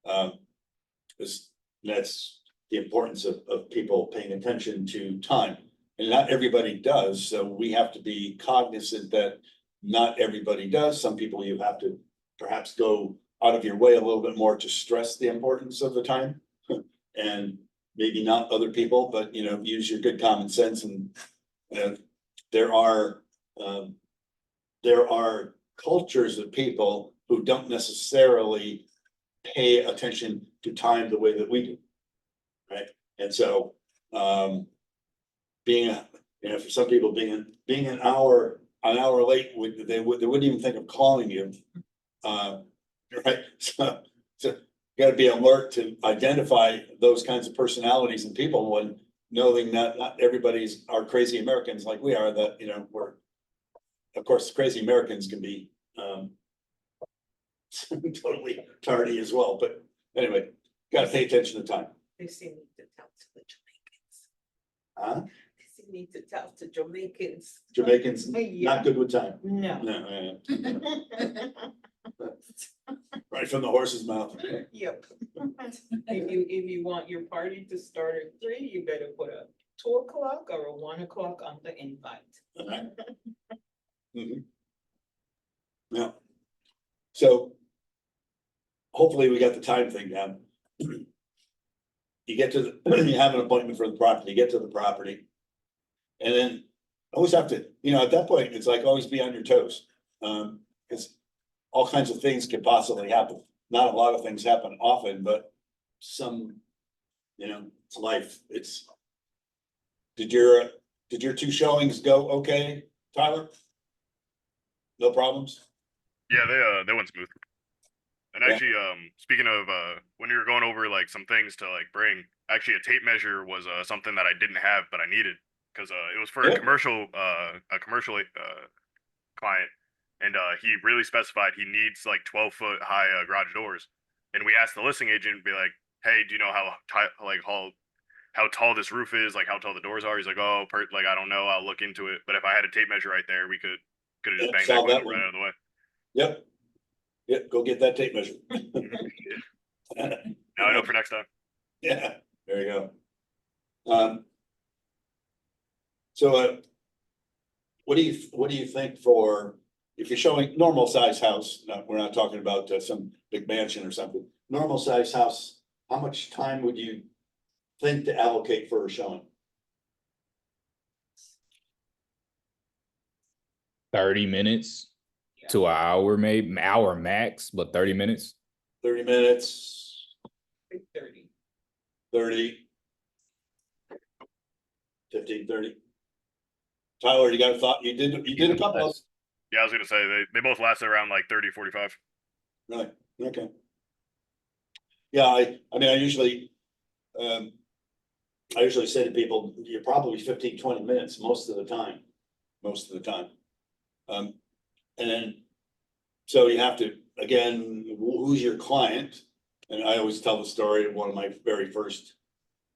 Because that's the importance of people paying attention to time. And not everybody does, so we have to be cognizant that not everybody does. Some people you have to perhaps go out of your way a little bit more to stress the importance of the time. And maybe not other people, but use your good common sense and there are cultures of people who don't necessarily pay attention to time the way that we do. Right? And so for some people being an hour late, they wouldn't even think of calling you. Right? So you gotta be alert to identify those kinds of personalities and people when knowing that not everybody's are crazy Americans like we are, that, we're, of course, crazy Americans can be totally tardy as well, but anyway, gotta pay attention to time. They seem to tell to the Jamaicans. Huh? They seem to tell to Jamaicans. Jamaicans, Yeah. not good with time. No. No, right from the horse's mouth. Yep. If you want your party to start at 3, you better put a 2 o'clock or a 1 o'clock on the invite. Okay. Mhm. Yeah. So hopefully we got the time thing down. You get to you have an appointment for the property, you get to the property. And then always have to, at that point, it's like always be on your toes. Because all kinds of things can possibly happen. Not a lot of things happen often, but some, it's life. Did your 2 showings go okay, Tyler? No problems? Yeah, they went smooth. And Yeah. actually, speaking of when you were going over like some things to like bring, actually a tape measure was something that I didn't have but I needed because it was for Yeah. a commercial client, and he really specified he needs like 12-foot high garage doors. And we asked the listing agent, be like, "Hey, do you know how tall this roof is? Like how tall the doors are?" He's like, "Oh, I don't know. I'll look into it." But if I had a tape measure right there, we could have just Yeah, banged solve that that question right one. out of the way. Yep. Yep, go get that tape measure. Now I know for next time. Yeah, there you go. So what do you think for, if you're showing normal size house, we're not talking about some big mansion or something, normal size house, how much time would you think to allocate for a showing? 30 minutes to an hour, maybe hour max, but 30 minutes. 30 minutes, 30. 30. 15, 30. Tyler, you got a thought? You did a couple of, Yeah, I was gonna say they both lasted around like 30, 45. really? Okay. Yeah, I mean, I usually say to people, you're probably 15, 20 minutes most of the time. And then, so you have to, again, who's your client? And I always tell the story of one of my very first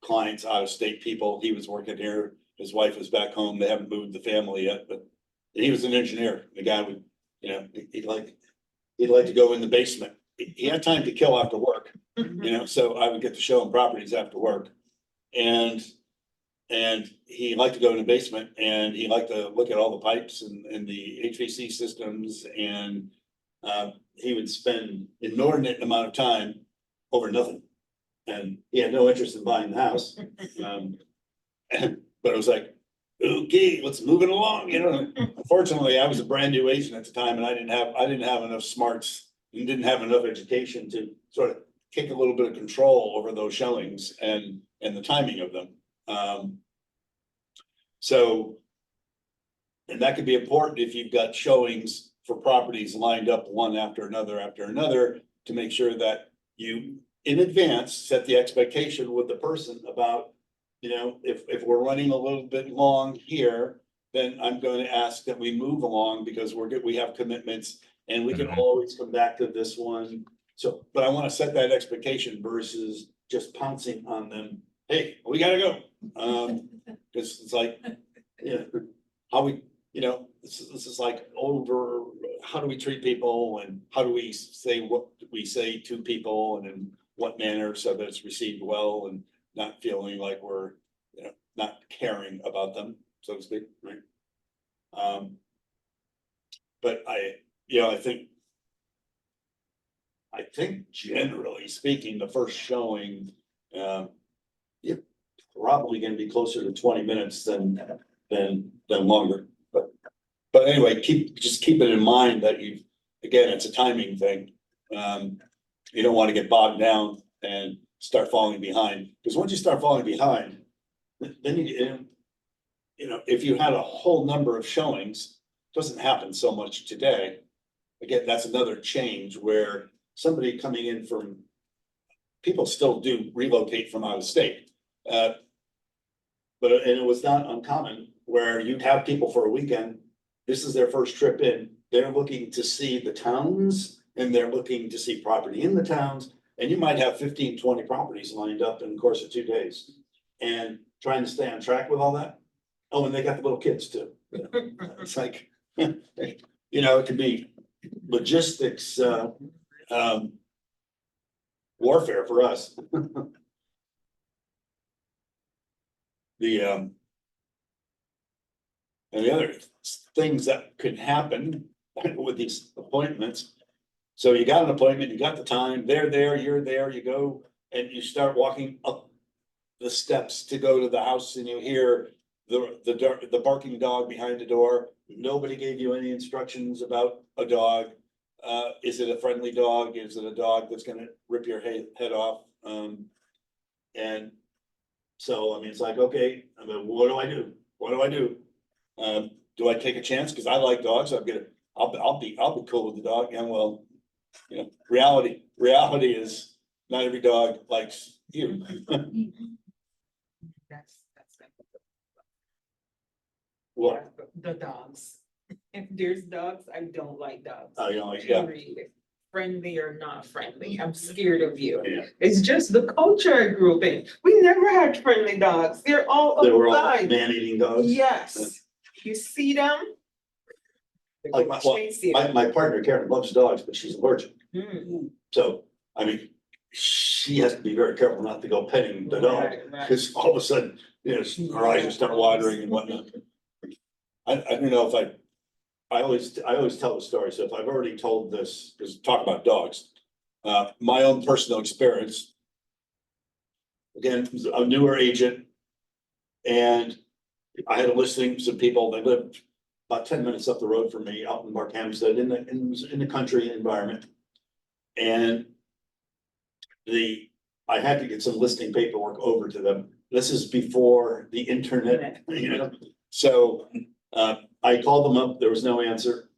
clients, out of state people. He was working here, his wife was back home, they haven't moved the family yet, but he was an engineer. The guy would, he'd like to go in the basement. He had time to kill after work, so I would get to show him properties after work. And he liked to go in the basement and he liked to look at all the pipes and the HVAC systems, and he would spend inordinate amount of time over nothing. And he had no interest in buying the house. But it was like, okay, let's move it along, Unfortunately, I was a brand new agent at the time and I didn't have enough smarts and didn't have enough education to sort of take a little bit of control over those showings and the timing of them. So, and that could be important if you've got showings for properties lined up one after another, to make sure that you in advance set the expectation with the person about, if we're running a little bit long here, then I'm going to ask that we move along because we have commitments and we can Mhm. always come back to this one. So, but I wanna set that expectation versus just pouncing on them, hey, we gotta go. Cause it's like, yeah, how we, this is like over, how do we treat people and how do we say what we say to people and in what manner so that it's received well and not feeling like we're, not caring about them, so to speak, right? But I think generally speaking, the first showing, you're probably gonna be closer to 20 minutes than longer, but anyway, just keep it in mind that again, it's a timing thing. You don't wanna get bogged down and start falling behind, because once you start falling behind, then if you had a whole number of showings, doesn't happen so much today. Again, that's another change where somebody coming in people still do relocate from out of state. And it was not uncommon where you'd have people for a weekend, this is their first trip in, they're looking to see the towns and they're looking to see property in the towns. And you might have 15, 20 properties lined up in the course of 2 days and trying to stay on track with all that. Oh, and they got the little kids too. It's like, it could be logistics, warfare for us. And the other things that could happen with these appointments. So you got an appointment, you got the time, they're there, you're there, you go and you start walking up the steps to go to the house and you hear the barking dog behind the door. Nobody gave you any instructions about a dog. Is it a friendly dog? Is it a dog that's gonna rip your head off? And so, I mean, it's like, okay, I mean, what do I do? What do I do? Do I take a chance? Cause I like dogs. I'll be cool with the dog. And well, reality is not every dog likes you. That's What? the dogs. If there's dogs, I don't like dogs. Yeah. Period. Friendly or not friendly, I'm scared of you. Yeah. It's just the culture I grew up in. We never had friendly dogs. They're all They were all outside. man-eating dogs. Yes, you see them. they Like go my, chase you. my partner Karen loves dogs, but she's allergic. Mm. So, I mean, she has to be very careful not to go petting the dog. Right, right. Cause all of a sudden, her eyes will start watering and whatnot. I don't know if I always tell the story, so if I've already told this, because talk about dogs. My own personal experience. Again, a newer agent. And I had a listing, some people that lived about 10 minutes up the road from me out in Mark Hampstead in the country environment. And I had to get some listing paperwork over to them. This is before the internet, So I called them up, there was no answer.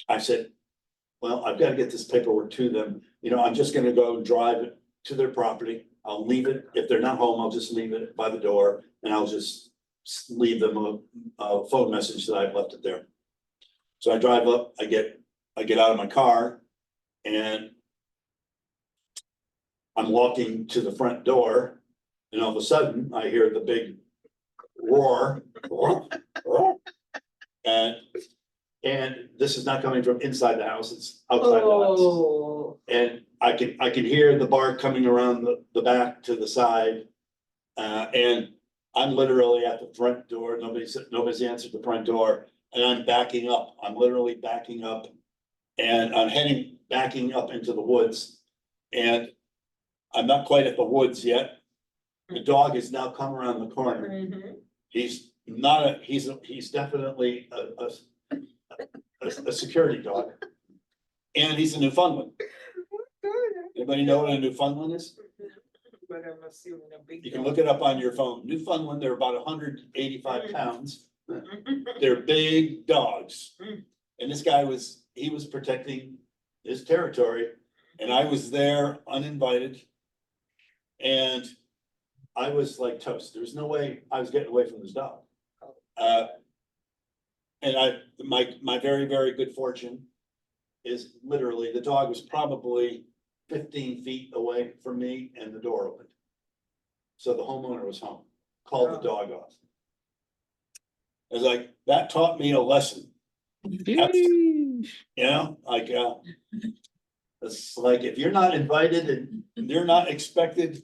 I said, well, I've got to get this paperwork to them. I'm just gonna go drive it to their property. I'll leave it. If they're not home, I'll just leave it by the door and I'll just leave them a phone message that I've left it there. So I drive up, I get out of my car and I'm walking to the front door and all of a sudden I hear the big roar. And this is not coming from inside the house, it's outside the house. Oh. And I can hear the bark coming around the back to the side. And I'm literally at the front door, nobody's answered the front door, and I'm backing up, I'm literally backing up. And I'm backing up into the woods. And I'm not quite at the woods yet. The dog has now come around the corner. Mhm. He's definitely a security dog. And he's a Newfoundland. Anybody know what a Newfoundland is? But I'm assuming a big. You can look it up on your phone. Newfoundland, they're about 185 pounds. They're big dogs. Mm. And this guy was protecting his territory and I was there uninvited. And I was like toast. There was no way I was getting away from this dog. And my very, very good fortune is literally the dog was probably 15 feet away from me and the door opened. So the homeowner was home, called the dog off. It's like, that taught me a lesson. You know, like, it's like, if you're not invited and you're not expected,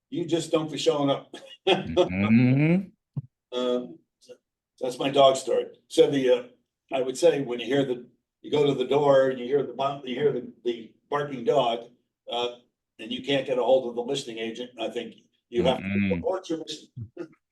you just don't be showing up. Mhm. That's my dog story. So I would say when you go to the door and you hear the barking dog, and you can't get a hold of the listing agent, I think you have to report your mission.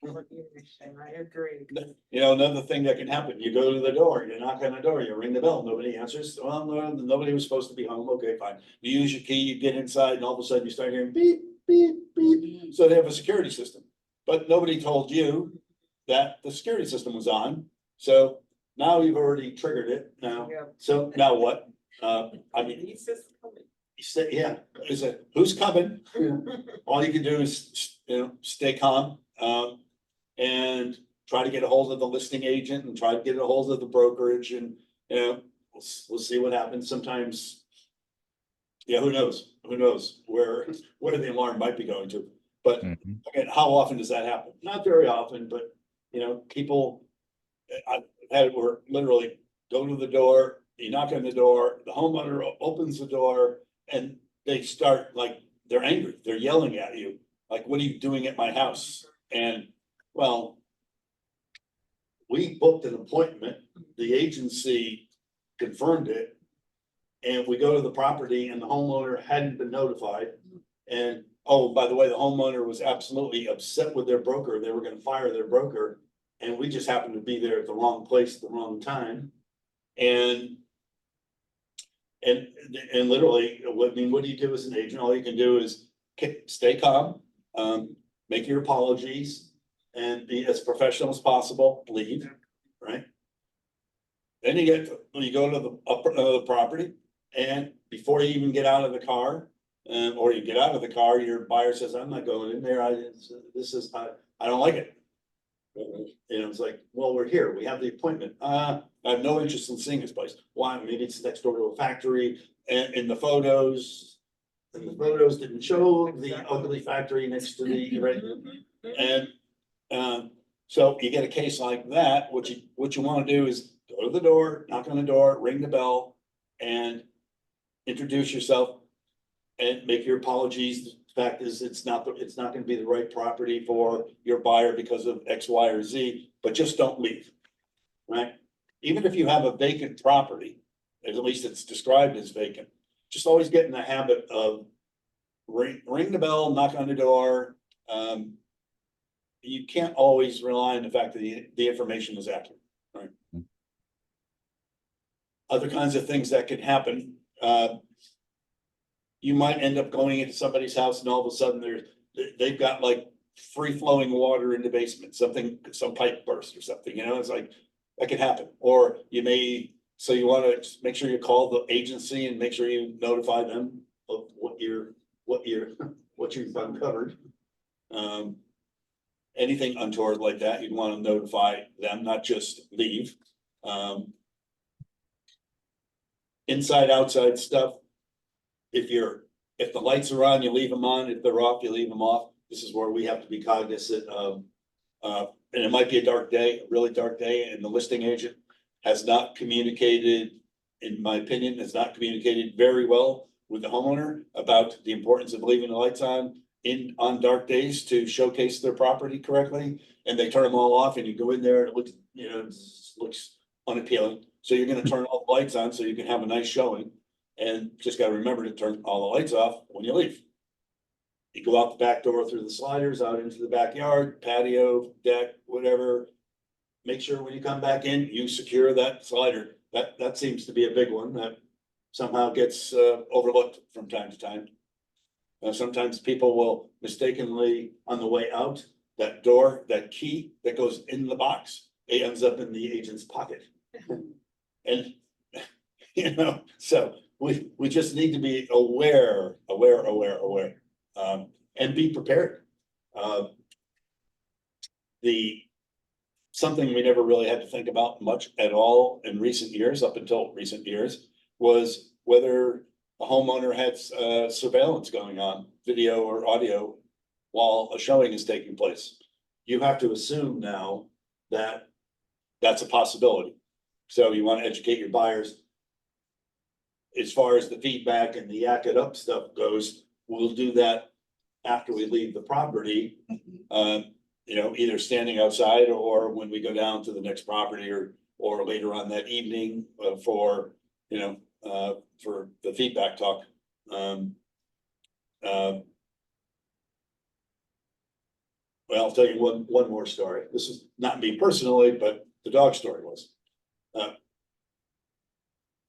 I agree. You know, another thing that can happen, you go to the door, you knock on the door, you ring the bell, nobody answers. Well, no, nobody was supposed to be home. Okay, fine. You use your key, you get inside, and all of a sudden you start hearing beep, beep, beep. So they have a security system, but nobody told you that the security system was on. So now you've already triggered it now. Yeah. So now what? I mean, He's just coming. you say, yeah, is it, who's coming? All you can do is, stay calm, and try to get a hold of the listing agent and try to get a hold of the brokerage and, we'll see what happens. Sometimes, yeah, who knows where the alarm might be going to. But Mhm. again, how often does that happen? Not very often, but, people, I've had it where literally go to the door, you knock on the door, the homeowner opens the door and they start like, they're angry, they're yelling at you. Like, what are you doing at my house? And, well, we booked an appointment, the agency confirmed it. And we go to the property and the homeowner hadn't been notified. And, oh, by the way, the homeowner was absolutely upset with their broker. They were gonna fire their broker. And we just happened to be there at the wrong place at the wrong time. And literally, what do you do as an agent? All you can do is stay calm, make your apologies and be as professional as possible, leave, right? Then you go to the property and before you even get out of the car, or you get out of the car, your buyer says, I'm not going in there. I don't like it. It's like, well, we're here. We have the appointment. I have no interest in seeing this place. Why? Maybe it's next door to a factory and in the photos. And the photos didn't show the ugly factory next to the, right? And, so you get a case like that, what you want to do is go to the door, knock on the door, ring the bell and introduce yourself and make your apologies. The fact is, it's not gonna be the right property for your buyer because of X, Y, or Z, but just don't leave, right? Even if you have a vacant property, at least it's described as vacant, just always get in the habit of ring the bell, knock on the door. You can't always rely on the fact that the information is accurate, right? Other kinds of things that can happen, you might end up going into somebody's house and all of a sudden they've got like free flowing water in the basement, some pipe burst or something, it's like, that could happen. Or so you wanna make sure you call the agency and make sure you notify them of what you've uncovered. Anything untoward like that, you'd wanna notify them, not just leave. Inside, outside stuff. If the lights are on, you leave them on. If they're off, you leave them off. This is where we have to be cognizant of, and it might be a dark day, a really dark day, and the listing agent has not communicated, in my opinion, has not communicated very well with the homeowner about the importance of leaving the lights on dark days to showcase their property correctly. And they turn them all off and you go in there and it looks unappealing. So you're gonna turn all the lights on so you can have a nice showing. And just gotta remember to turn all the lights off when you leave. You go out the back door through the sliders, out into the backyard, patio, deck, whatever. Make sure when you come back in, you secure that slider. That seems to be a big one that somehow gets overlooked from time to time. Sometimes people will mistakenly, on the way out, that key that goes in the box, it ends up in the agent's pocket. And, so we just need to be aware, and be prepared. Something we never really had to think about much at all in recent years, up until recent years, was whether a homeowner had surveillance going on, video or audio, while a showing is taking place. You have to assume now that that's a possibility. So you want to educate your buyers. As far as the feedback and the yak it up stuff goes, we'll do that after we leave the property. You know, either standing outside or when we go down to the next property or later on that evening for, you know, for the feedback talk. Well, I'll tell you one more story. This is not me personally, but the dog story was.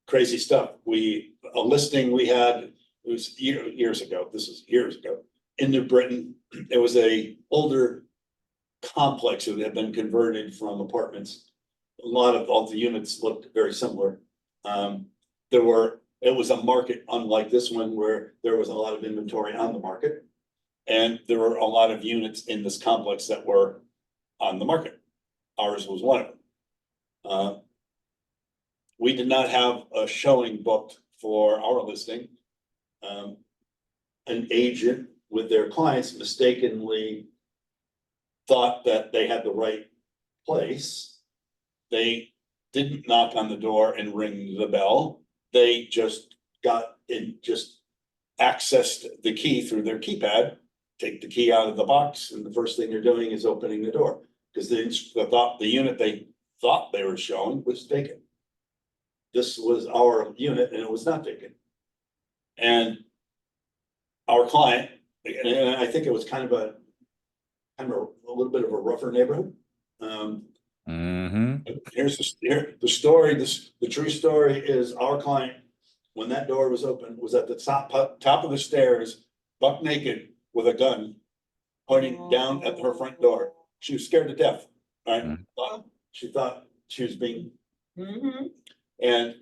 Crazy stuff. A listing we had, it was years ago, this is years ago, in New Britain. It was a older complex that had been converted from apartments. A lot of all the units looked very similar. It was a market unlike this one where there was a lot of inventory on the market. And there were a lot of units in this complex that were on the market. Ours was one of them. We did not have a showing booked for our listing. An agent with their clients mistakenly thought that they had the right place. They didn't knock on the door and ring the bell. They just accessed the key through their keypad, take the key out of the box, and the first thing they're doing is opening the door. Because the unit they thought they were showing was vacant. This was our unit and it was not vacant. And our client, and I think it was kind of a little bit of a rougher neighborhood. Here's the story. The true story is our client, when that door was open, was at the top of the stairs, buck naked with a gun pointing down at her front door. She was scared to death, right? She thought she was being, and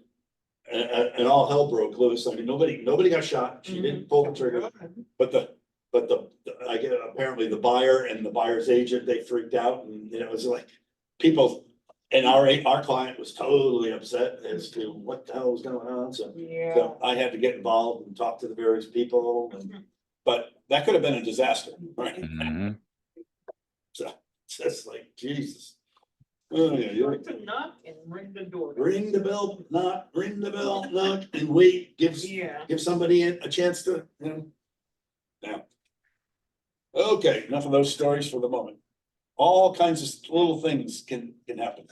all hell broke loose. I mean, nobody got shot. She didn't pull the trigger, but I get apparently the buyer and the buyer's agent, they freaked out, and it was like people, and our client was totally upset as to what the hell was going on. So I had to get involved and talk to the various people, but that could have been a disaster, right? So it's just like, Jesus. Oh, yeah, you're To knock and ring the door. ring the bell, knock, ring the bell, knock, and wait, give somebody a chance to, you know. Now. Okay, enough of those stories for the moment. All kinds of little things can happen.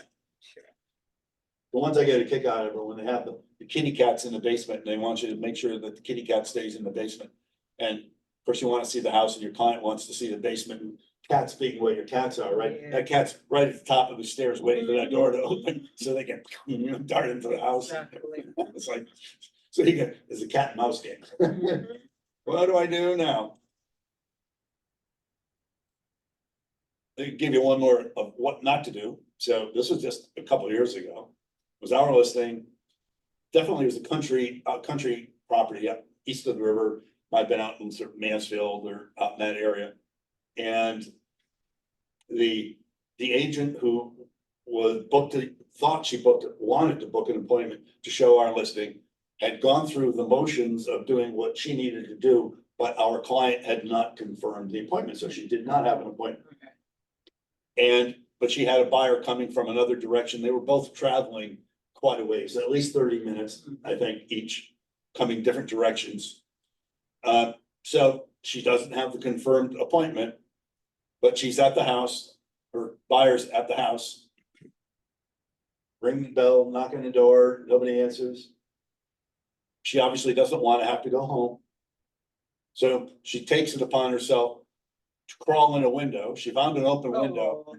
The ones I get a kick out of are when they have the kitty cats in the basement and they want you to make sure that the kitty cat stays in the basement. And of course you want to see the house and your client wants to see the basement, and cats being where your cats are, right? Yeah. That cat's right at the top of the stairs waiting for that door to open so they can, you know, dart into the house. Exactly. It's like, so it's a cat and mouse game. What do I do now? They give you one more of what not to do. So this was just a couple of years ago. It was our listing. Definitely was a country property up east of the river. Might have been out in sort of Mansfield or out in that area. And the agent who was thought she wanted to book an appointment to show our listing, had gone through the motions of doing what she needed to do, but our client had not confirmed the appointment, so she did not have an appointment. But she had a buyer coming from another direction. They were both traveling quite a ways, at least 30 minutes, I think, each, coming different directions. So she doesn't have the confirmed appointment, but she's at the house, her buyer's at the house. Ring the bell, knock on the door, nobody answers. She obviously doesn't want to have to go home. So she takes it upon herself to crawl in a window. She found an open window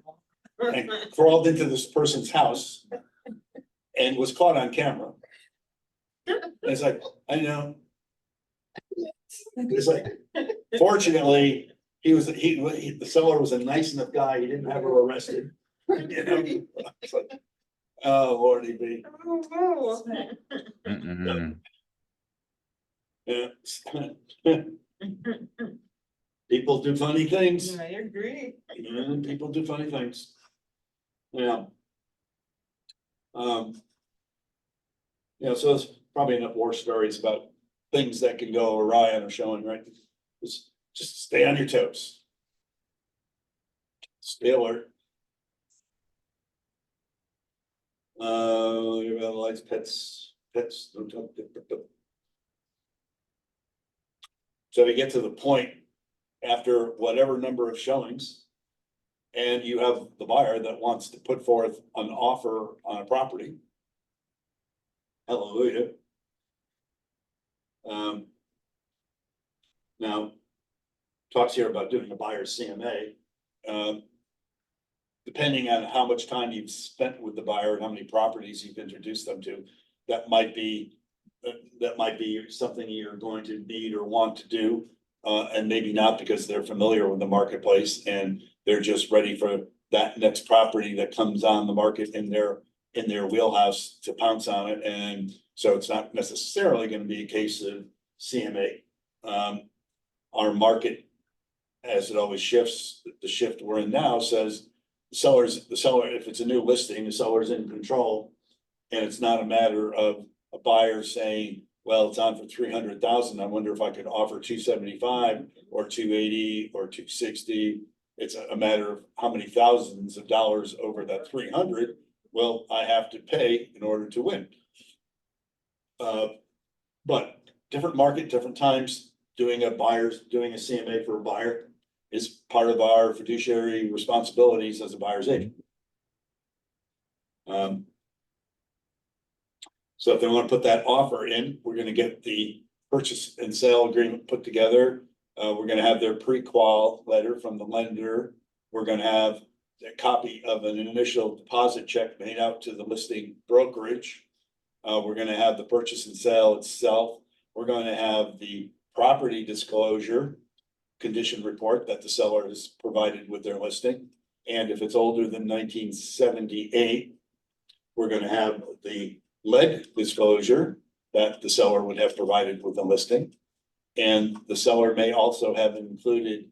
and crawled into this person's house and was caught on camera. And it's like, I know. It's like, fortunately, the seller was a nice enough guy. He didn't have her arrested. You know, it's like, oh, Lordy be. Yeah. People do funny things. I agree. Yeah, people do funny things. Yeah. So there's probably enough war stories about things that can go awry on a showing, right? Just stay on your toes. Stay alert. Lights, pets. So we get to the point after whatever number of showings. And you have the buyer that wants to put forth an offer on a property. Hallelujah. Now, talks here about doing a buyer's CMA. Depending on how much time you've spent with the buyer and how many properties you've introduced them to, that might be something you're going to need or want to do. And maybe not, because they're familiar with the marketplace and they're just ready for that next property that comes on the market in their wheelhouse to pounce on it. And so it's not necessarily going to be a case of CMA. Our market, as it always shifts, the shift we're in now says the seller, if it's a new listing, the seller's in control. And it's not a matter of a buyer saying, well, it's on for 300,000. I wonder if I could offer 275 or 280 or 260. It's a matter of how many thousands of dollars over that 300 will I have to pay in order to win. But different market, different times. Doing a CMA for a buyer is part of our fiduciary responsibilities as a buyer's agent. So if they want to put that offer in, we're going to get the purchase and sale agreement put together. We're going to have their pre-qual letter from the lender. We're going to have a copy of an initial deposit check made out to the listing brokerage. We're going to have the purchase and sale itself. We're going to have the property disclosure condition report that the seller has provided with their listing. And if it's older than 1978, we're going to have the lead disclosure that the seller would have provided with the listing. And the seller may also have included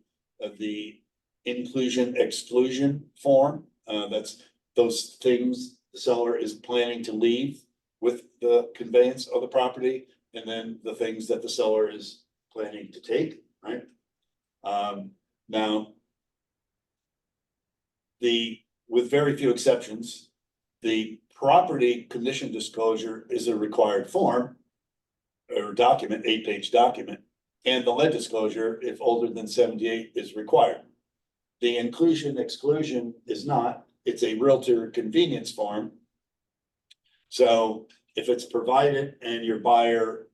the inclusion exclusion form. That's those things the seller is planning to leave with the conveyance of the property, and then the things that the seller is planning to take, right? Now, with very few exceptions, the property condition disclosure is a required form or document, 8-page document, and the lead disclosure, if older than 78, is required. The inclusion exclusion is not. It's a realtor convenience form. So if it's provided and your buyer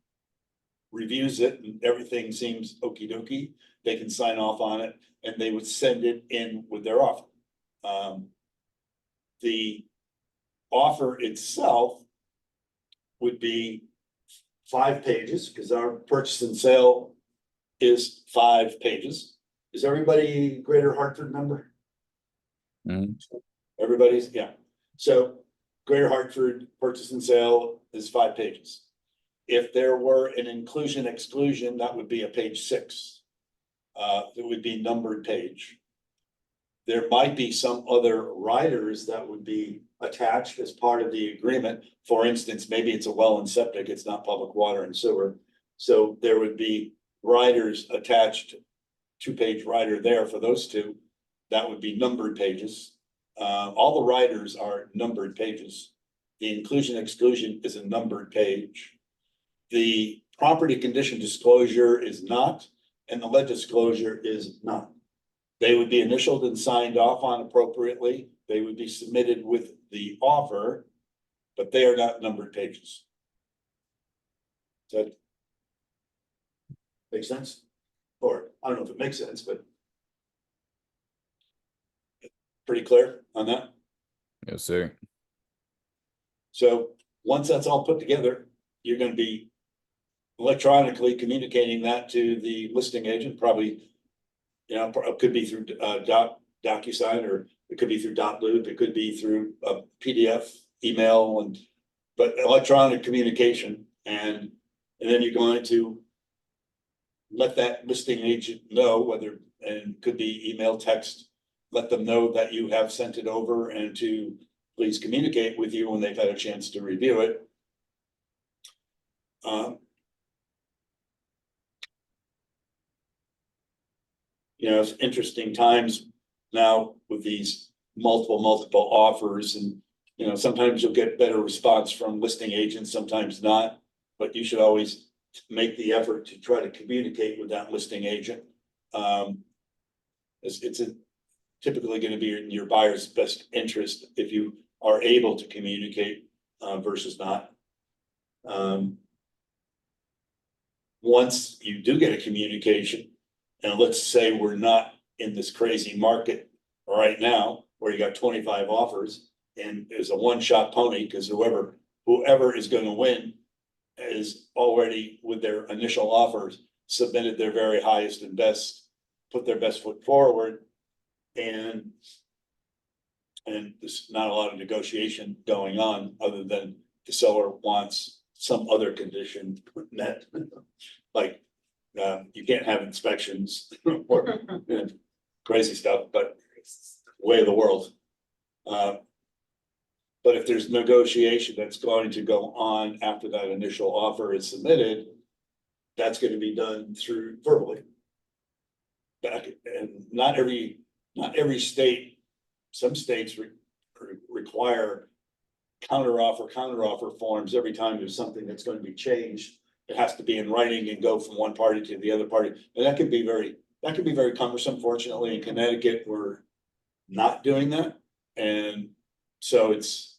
reviews it and everything seems okie dokie, they can sign off on it and they would send it in with their offer. The offer itself would be 5 pages, because our purchase and sale is 5 pages. Is everybody Greater Hartford member? Mhm. Everybody's, yeah. So Greater Hartford purchase and sale is 5 pages. If there were an inclusion exclusion, that would be a page 6. It would be numbered page. There might be some other riders that would be attached as part of the agreement. For instance, maybe it's a well and septic, it's not public water and sewer. So there would be riders attached, 2-page rider there for those two. That would be numbered pages. All the riders are numbered pages. The inclusion exclusion is a numbered page. The property condition disclosure is not, and the lead disclosure is not. They would be initialed and signed off on appropriately. They would be submitted with the offer, but they are not numbered pages. Does that make sense? Or I don't know if it makes sense, but pretty clear on that. Yes, sir. So once that's all put together, you're going to be electronically communicating that to the listing agent, probably, it could be through DocuSign, or it could be through .loop, it could be through a PDF, email, but electronic communication. And then you're going to let that listing agent know and it could be email, text, let them know that you have sent it over and to please communicate with you when they've had a chance to review it. you know, it's interesting times now with these multiple offers and, you know, sometimes you'll get better response from listing agents, sometimes not. But you should always make the effort to try to communicate with that listing agent. It's typically going to be in your buyer's best interest if you are able to communicate versus not. Once you do get a communication, and let's say we're not in this crazy market right now where you got 25 offers and it's a one-shot pony because whoever is going to win is already with their initial offers submitted their very highest and best, put their best foot forward, and there's not a lot of negotiation going on other than the seller wants some other condition met. Like, you can't have inspections or crazy stuff, but way of the world. But if there's negotiation that's going to go on after that initial offer is submitted, that's going to be done through verbally. And not every state, some states require counteroffer forms every time there's something that's going to be changed. It has to be in writing and go from one party to the other party. And that can be very cumbersome. Fortunately, in Connecticut, we're not doing that. And so it's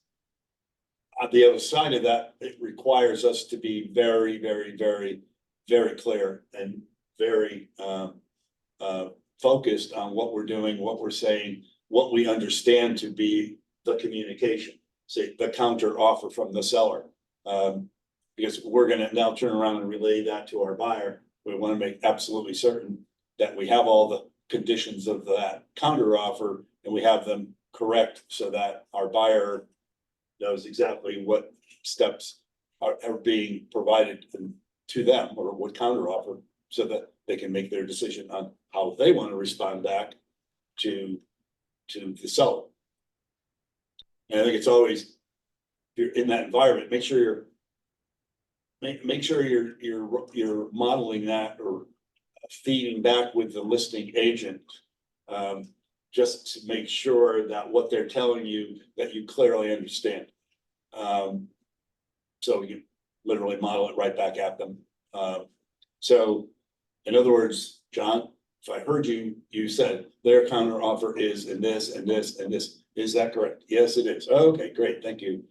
on the other side of that, it requires us to be very clear and very focused on what we're doing, what we're saying, what we understand to be the communication, say the counter offer from the seller. Because we're gonna now turn around and relay that to our buyer. We want to make absolutely certain that we have all the conditions of that counter offer and we have them correct so that our buyer knows exactly what steps are being provided to them or what counter offer so that they can make their decision on how they want to respond back to the seller. And I think it's always, if you're in that environment, make sure you're modeling that or feeding back with the listing agent. Just to make sure that what they're telling you, that you clearly understand. So you literally model it right back at them. So in other words, John, if I heard you said their counter offer is in this and this and this. Is that correct? Yes, it is. Okay, great. Thank you.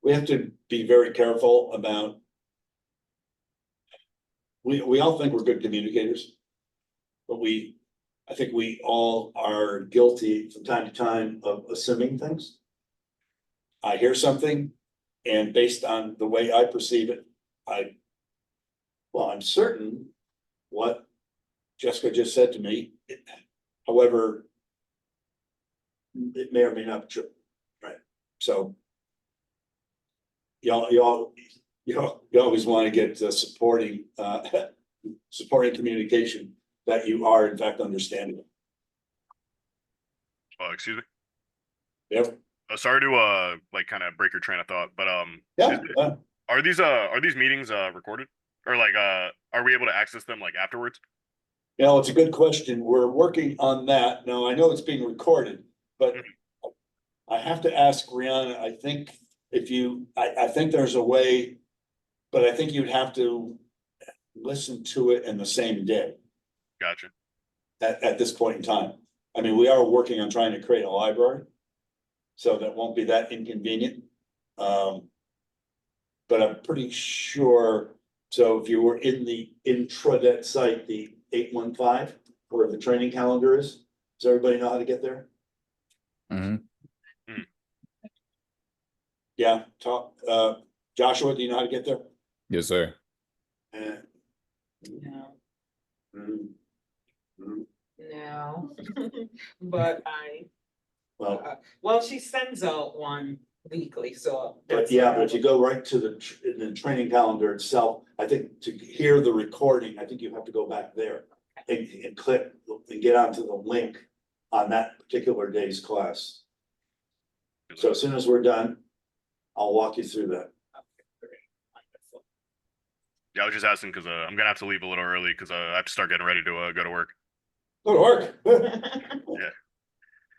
We have to be very careful about, we all think we're good communicators, but I think we all are guilty from time to time of assuming things. I hear something and based on the way I perceive it, I'm certain what Jessica just said to me. However, it may or may not be true, right? So you always want to get supporting communication that you are in fact understanding. Excuse me. Yep. Sorry to like kind of break your train of thought, but Yeah. are these meetings recorded or like are we able to access them like afterwards? You know, it's a good question. We're working on that. Now, I know it's being recorded, but I have to ask Rihanna, I think I think there's a way, but I think you'd have to listen to it in the same day. Gotcha. At this point in time. I mean, we are working on trying to create a library. So that won't be that inconvenient. But I'm pretty sure, so if you were in the intranet site, the 815, where the training calendar is, does everybody know how to get there? Yeah, Joshua, do you know how to get there? Yes, sir. No, Mm, mm. no, but well, she sends out one weekly, so. But yeah, but if you go right to the training calendar itself, I think to hear the recording, I think you have to go back there and click and get onto the link on that particular day's class. So as soon as we're done, I'll walk you through that. Yeah, I was just asking because I'm gonna have to leave a little early because I have to start getting ready to go to work. Go to work. Yeah.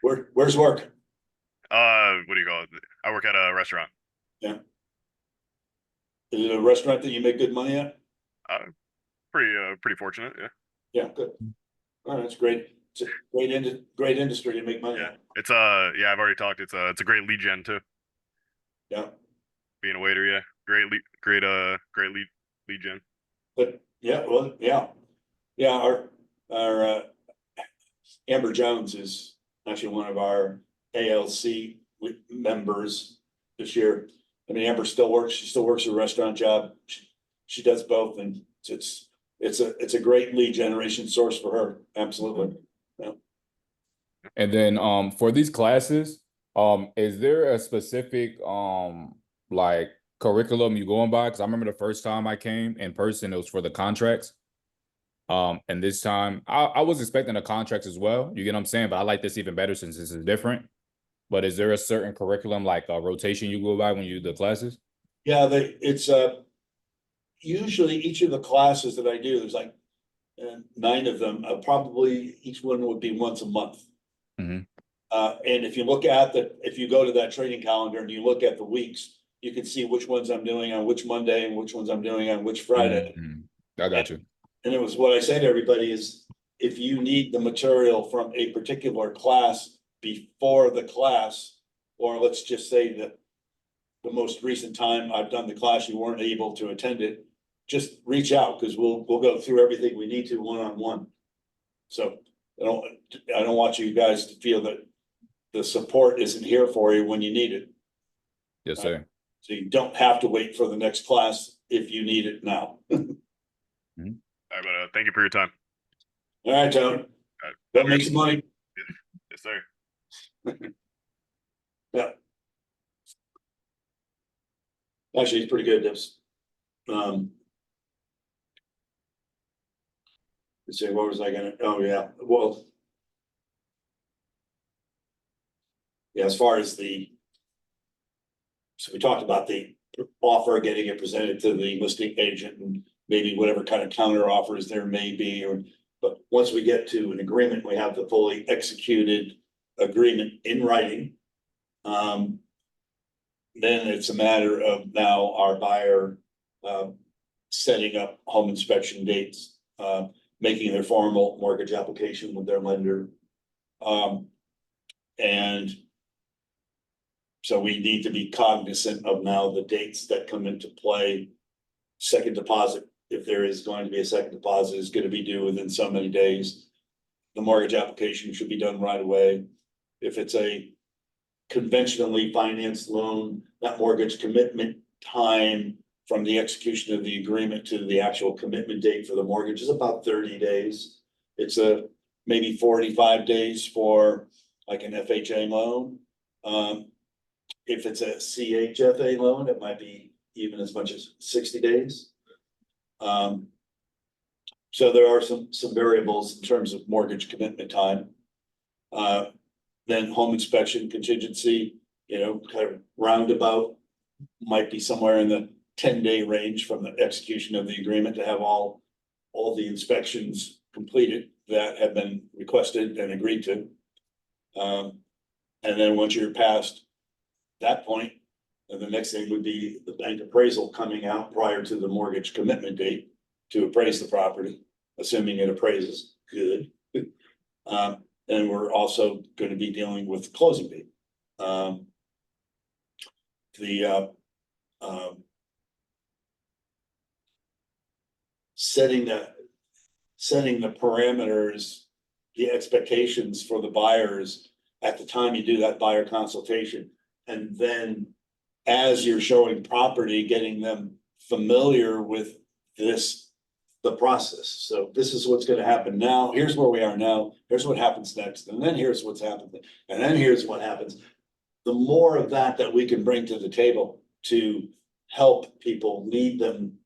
Where's work? What do you call it? I work at a restaurant. Is it a restaurant that you make good money at? Pretty fortunate. Yeah. Yeah, good. All right, that's great. It's a great industry to make money Yeah. at. It's yeah, I've already talked. It's a great lead gen too. Yeah, Being a waiter, yeah. Great lead gen. but yeah, well, yeah. Yeah, our Amber Jones is actually one of our ALC members this year. I mean, Amber still works, she still works a restaurant job. She does both, and it's a great lead generation source for her, absolutely. And then for these classes, is there a specific like curriculum you going by? Because I remember the first time I came in person, it was for the contracts. And this time I was expecting the contracts as well. You get what I'm saying? But I like this even better since this is different. But is there a certain curriculum, like a rotation you go by when you do the classes? Yeah, it's usually each of the classes that I do, there's like 9 of them, probably each one would be once a month. Mhm. And if you go to that training calendar and you look at the weeks, you can see which ones I'm doing on which Monday and which ones I'm doing on which Friday. Mhm. I got you. And it was what I say to everybody is, if you need the material from a particular class before the class, or let's just say that the most recent time I've done the class, you weren't able to attend it, just reach out, because we'll go through everything we need to one-on-one. So I don't want you guys to feel that the support isn't here for you when you need it. Yes, sir. So you don't have to wait for the next class if you need it now. All right, but thank you for your time. All right, Tony. Go make some money. Yes, sir. Yeah. Actually, he's pretty good at this. Let's see, what was I gonna, oh, yeah, well. Yeah, as far as so we talked about the offer, getting it presented to the listing agent and maybe whatever kind of counter offers there may be, but once we get to an agreement, we have the fully executed agreement in writing. Then it's a matter of now our buyer, setting up home inspection dates, making their formal mortgage application with their lender. And so we need to be cognizant of now the dates that come into play. Second deposit, if there is going to be a second deposit, is going to be due within so many days. The mortgage application should be done right away. If it's a conventionally financed loan, that mortgage commitment time from the execution of the agreement to the actual commitment date for the mortgage is about 30 days. It's maybe 45 days for like an FHA loan. If it's a CHFA loan, it might be even as much as 60 days. So there are some variables in terms of mortgage commitment time. Then home inspection contingency, kind of roundabout, might be somewhere in the 10-day range from the execution of the agreement to have all the inspections completed that have been requested and agreed to. And then once you're past that point, then the next thing would be the bank appraisal coming out prior to the mortgage commitment date to appraise the property, assuming it appraises good. And we're also going to be dealing with closing date. Setting the parameters, the expectations for the buyers at the time you do that buyer consultation. And then as you're showing property, getting them familiar with the process. So this is what's going to happen now. Here's where we are now. Here's what happens next. And then here's what's happening. And then here's what happens. The more of that we can bring to the table to help people lead them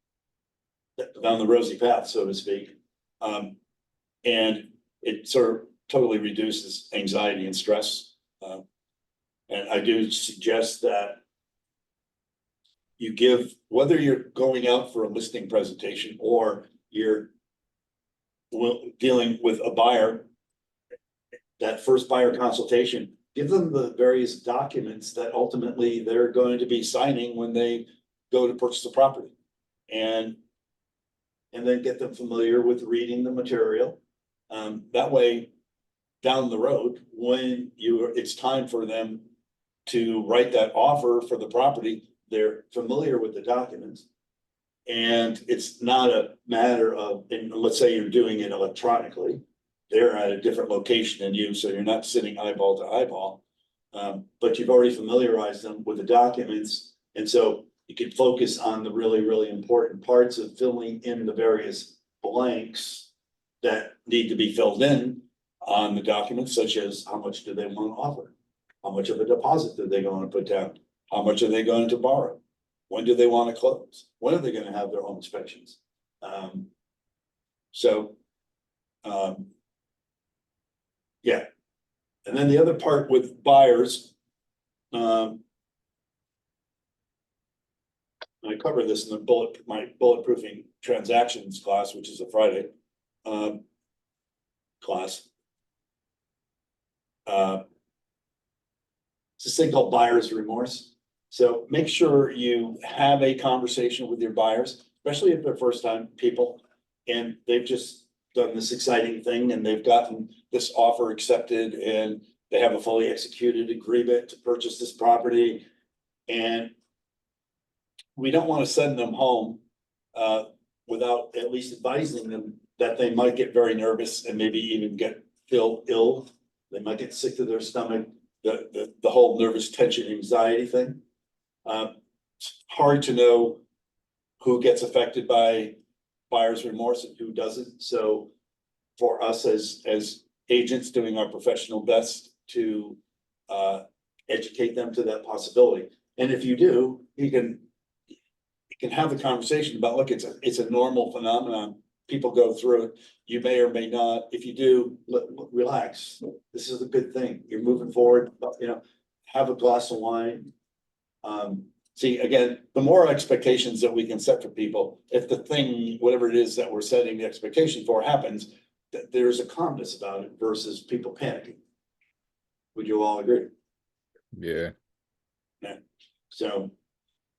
down the rosy path, so to speak. And it sort of totally reduces anxiety and stress. And I do suggest that you give, whether you're going out for a listing presentation or you're dealing with a buyer, that first buyer consultation, give them the various documents that ultimately they're going to be signing when they go to purchase the property. And then get them familiar with reading the material. That way, down the road, when it's time for them to write that offer for the property, they're familiar with the documents. And it's not a matter of, and let's say you're doing it electronically, they're at a different location than you, so you're not sitting eyeball to eyeball. But you've already familiarized them with the documents, and so you can focus on the really, really important parts of filling in the various blanks that need to be filled in on the documents, such as how much do they want to offer? How much of a deposit do they want to put down? How much are they going to borrow? When do they want to close? When are they going to have their home inspections? Yeah. And then the other part with buyers, I covered this in my bulletproofing transactions class, which is a Friday class. It's this thing called buyer's remorse. So make sure you have a conversation with your buyers, especially if they're first time people and they've just done this exciting thing and they've gotten this offer accepted and they have a fully executed agreement to purchase this property. And we don't want to send them home without at least advising them that they might get very nervous and maybe even feel ill. They might get sick to their stomach, the whole nervous tension, anxiety thing. It's hard to know who gets affected by buyer's remorse and who doesn't. So for us as agents doing our professional best to educate them to that possibility. And if you do, you can have the conversation about, look, it's a normal phenomenon. People go through it. You may or may not. If you do, relax. This is a good thing. You're moving forward, have a glass of wine. See, again, the more expectations that we can set for people, if the thing, whatever it is that we're setting the expectation for happens, there's a calmness about it versus people panicking. Would you all agree? Yeah. Yeah. So,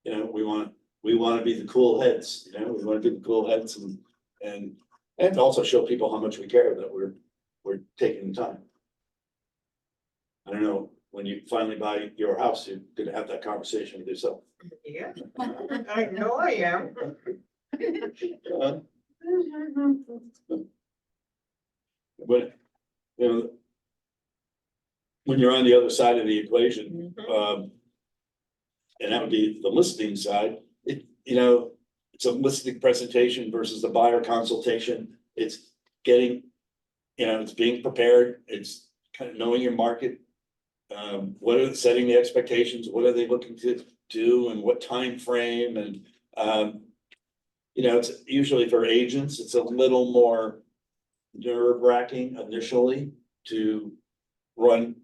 we want to be the cool heads, we want to be the cool heads and also show people how much we care that we're taking the time. I don't know, when you finally buy your house, you're gonna have that conversation with yourself. Yeah, I know I am. But, when you're on the other side of the equation, and that would be the listing side, it's a listing presentation versus the buyer consultation. It's getting, it's being prepared. It's kind of knowing your market. What are setting the expectations? What are they looking to do and what time frame? And, it's usually for agents, it's a little more nerve-wracking initially to run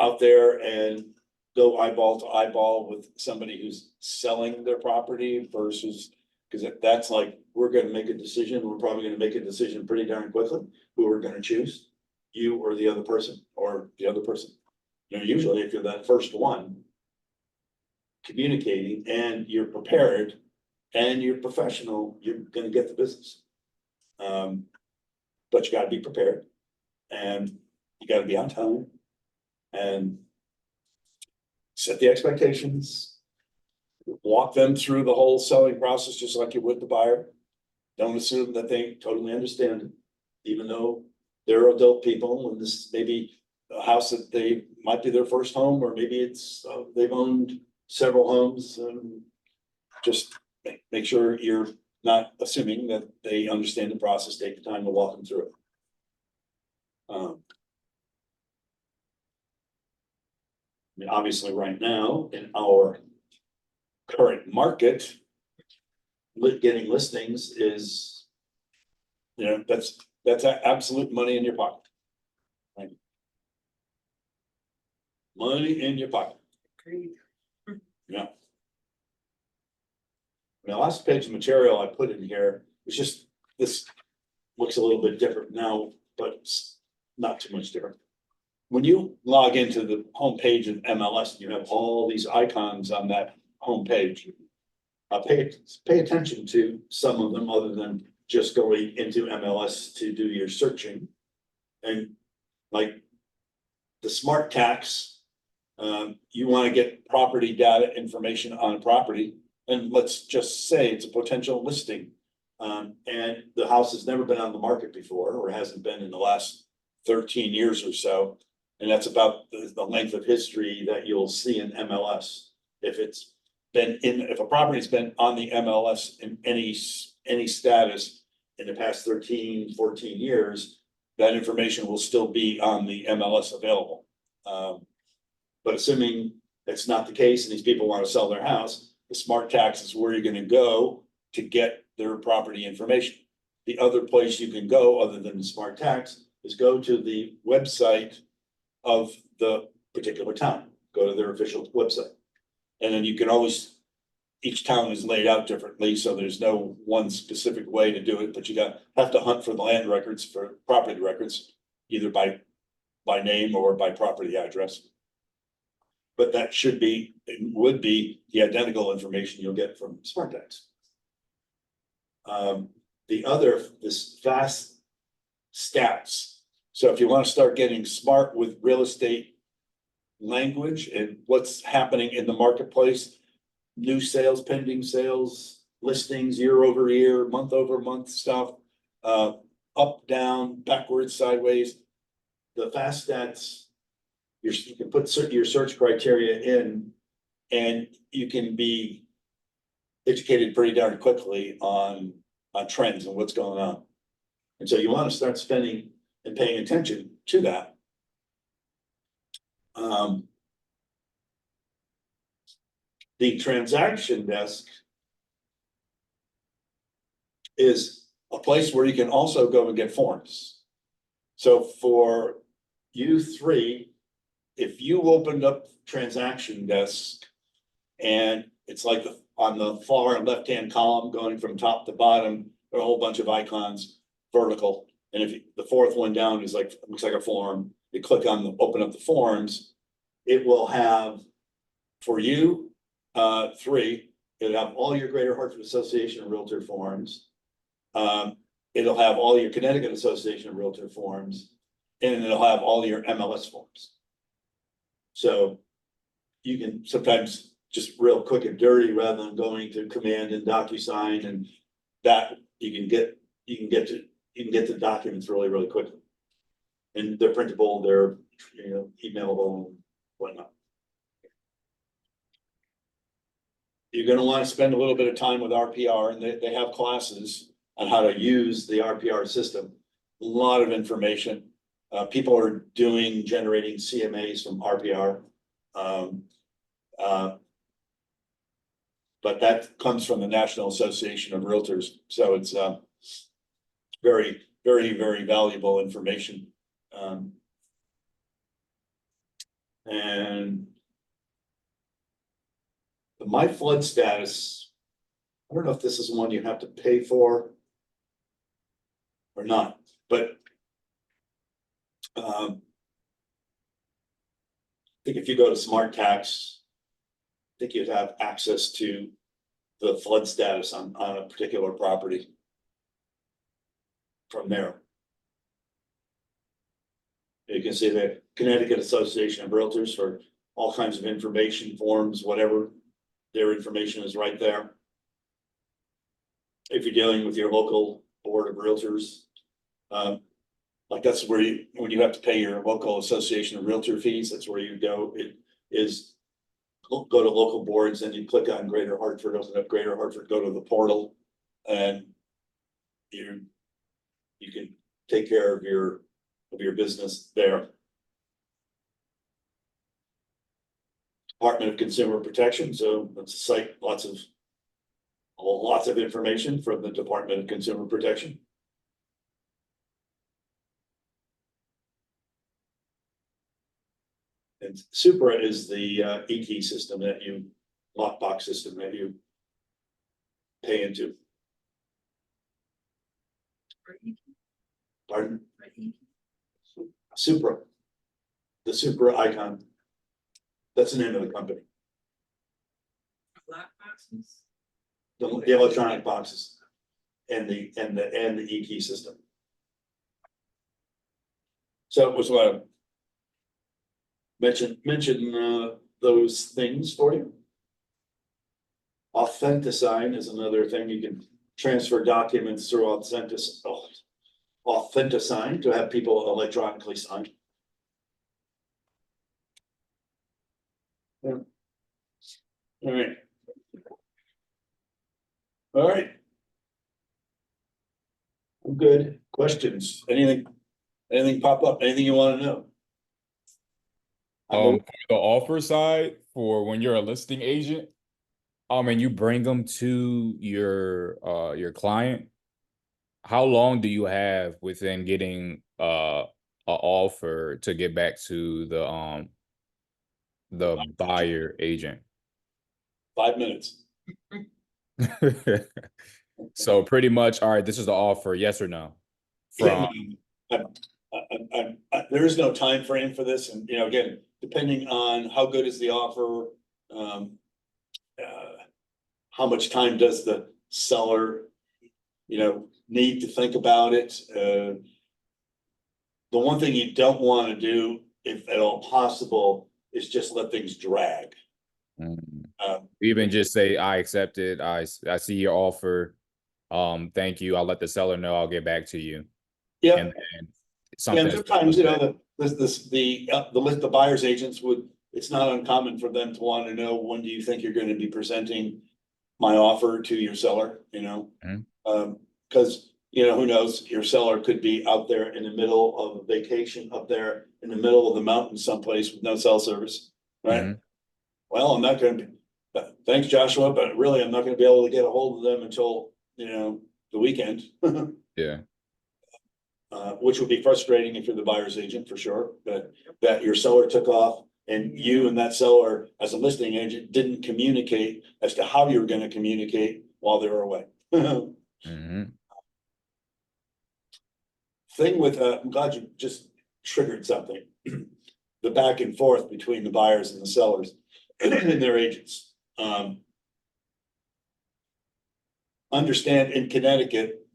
out there and go eyeball to eyeball with somebody who's selling their property versus, because that's like, we're gonna make a decision, we're probably gonna make a decision pretty darn quickly, who we're gonna choose, you or the other person, or the other person. Usually if you're that first one communicating and you're prepared and you're professional, you're gonna get the business. But you gotta be prepared and you gotta be on time and set the expectations, walk them through the whole selling process, just like you would the buyer. Don't assume that they totally understand it, even though they're adult people and this may be a house that they might be their first home, or maybe it's, they've owned several homes. Just make sure you're not assuming that they understand the process, take the time to walk them through it. Obviously right now in our current market, getting listings is, that's absolute money in your pocket. Right? Money in your pocket. Agreed. Yeah. The last page of material I put in here, it's just, this looks a little bit different now, but it's not too much different. When you log into the homepage of MLS, you have all these icons on that homepage. Pay attention to some of them other than just going into MLS to do your searching. And like the smart tax, you want to get property data information on a property. And let's just say it's a potential listing. And the house has never been on the market before, or hasn't been in the last 13 years or so. And that's about the length of history that you'll see in MLS. If a property's been on the MLS in any status in the past 13, 14 years, that information will still be on the MLS available. But assuming that's not the case and these people want to sell their house, the smart tax is where you're going to go to get their property information. The other place you can go other than the smart tax is go to the website of the particular town, go to their official website. And then you can always, each town is laid out differently, so there's no one specific way to do it, but you have to hunt for the land records, for property records, either by name or by property address. But that should be, would be the identical information you'll get from smart tax. This fast stats. So if you want to start getting smart with real estate language and what's happening in the marketplace, new sales, pending sales, listings year over year, month over month stuff, up, down, backwards, sideways, the fast stats, you can put your search criteria in and you can be educated pretty darn quickly on trends and what's going on. And so you want to start spending and paying attention to that. The transaction desk is a place where you can also go and get forms. So for you three, if you opened up transaction desk and it's like on the far left-hand column going from top to bottom, there are a whole bunch of icons vertical. And if the fourth one down is like, looks like a form, you click on open up the forms, it will have for you, three, it'll have all your Greater Hartford Association of Realtor forms. It'll have all your Connecticut Association of Realtor forms, and it'll have all your MLS forms. So you can sometimes just real quick and dirty rather than going to Command and DocuSign, and that you can get the documents really, really quickly. And they're printable, they're emailable and whatnot. You're gonna want to spend a little bit of time with RPR, and they have classes on how to use the RPR system. A lot of information. People are generating CMAs from RPR. But that comes from the National Association of Realtors. So it's very, very, very valuable information. And the My Flood status, I don't know if this is one you have to pay for or not, but I think if you go to Smart Tax, I think you'd have access to the flood status on a particular property from there. You can see the Connecticut Association of Realtors for all kinds of information, forms, whatever. Their information is right there. If you're dealing with your local board of realtors, like that's where when you have to pay your local association of realtor fees, that's where you go. It is go to local boards and you click on Greater Hartford, open up Greater Hartford, go to the portal, and you can take care of your business there. Department of Consumer Protection, so let's cite lots of information from the Department of Consumer Protection. And Supra is the ET system lockbox system that you pay into. Pardon? Supra. The Supra Icon. That's the name of the company, Lock boxes. the electronic boxes. And the e-key system. So it was what mention those things for you. Authentisign is another thing. You can transfer documents through Authentisign to have people electronically sign. Yeah. All right. All right. I'm good. Questions? Anything pop up? Anything you want to know? For the offer side, for when you're a listing agent, and you bring them to your client, how long do you have within getting a offer to get back to the buyer agent? 5 minutes. So pretty much, all right, this is the offer, yes or no? From There is no time frame for this, and again, depending on how good is the offer, how much time does the seller, need to think about it. The one thing you don't want to do, if at all possible, is just let things drag. Even just say, I accept it, I see your offer. Thank you. I'll let the seller know. I'll get back to you. Yeah. And Sometimes, the buyer's agents it's not uncommon for them to want to know, when do you think you're going to be presenting my offer to your seller, because, who knows, your seller could be out there in the middle of a vacation up there in the middle of the mountains someplace with no cell service, right? Well, I'm not going to be, thanks Joshua, but really I'm not going to be able to get a hold of them until, the weekend. Yeah. Which would be frustrating if you're the buyer's agent for sure, but that your seller took off and you and that seller as a listing agent didn't communicate as to how you were going to communicate while they were away. Thing with, I'm glad you just triggered something. The back and forth between the buyers and the sellers and their agents. Understand in Connecticut,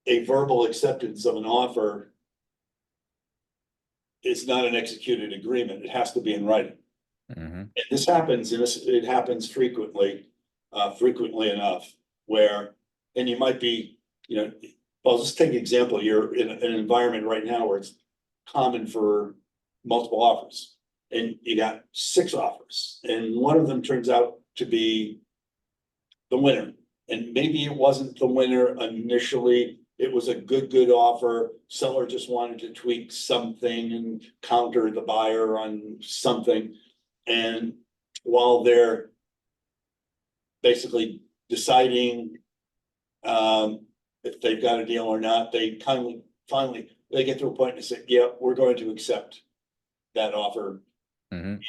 a verbal acceptance of an offer is not an executed agreement. It has to be in writing. And this happens, and it happens frequently enough where, and you might be, well, just take an example. You're in an environment right now where it's common for multiple offers and you got 6 offers and one of them turns out to be the winner. And maybe it wasn't the winner initially. It was a good offer. Seller just wanted to tweak something and counter the buyer on something. And while they're basically deciding if they've got a deal or not, they finally they get to a point and say, yeah, we're going to accept that offer. And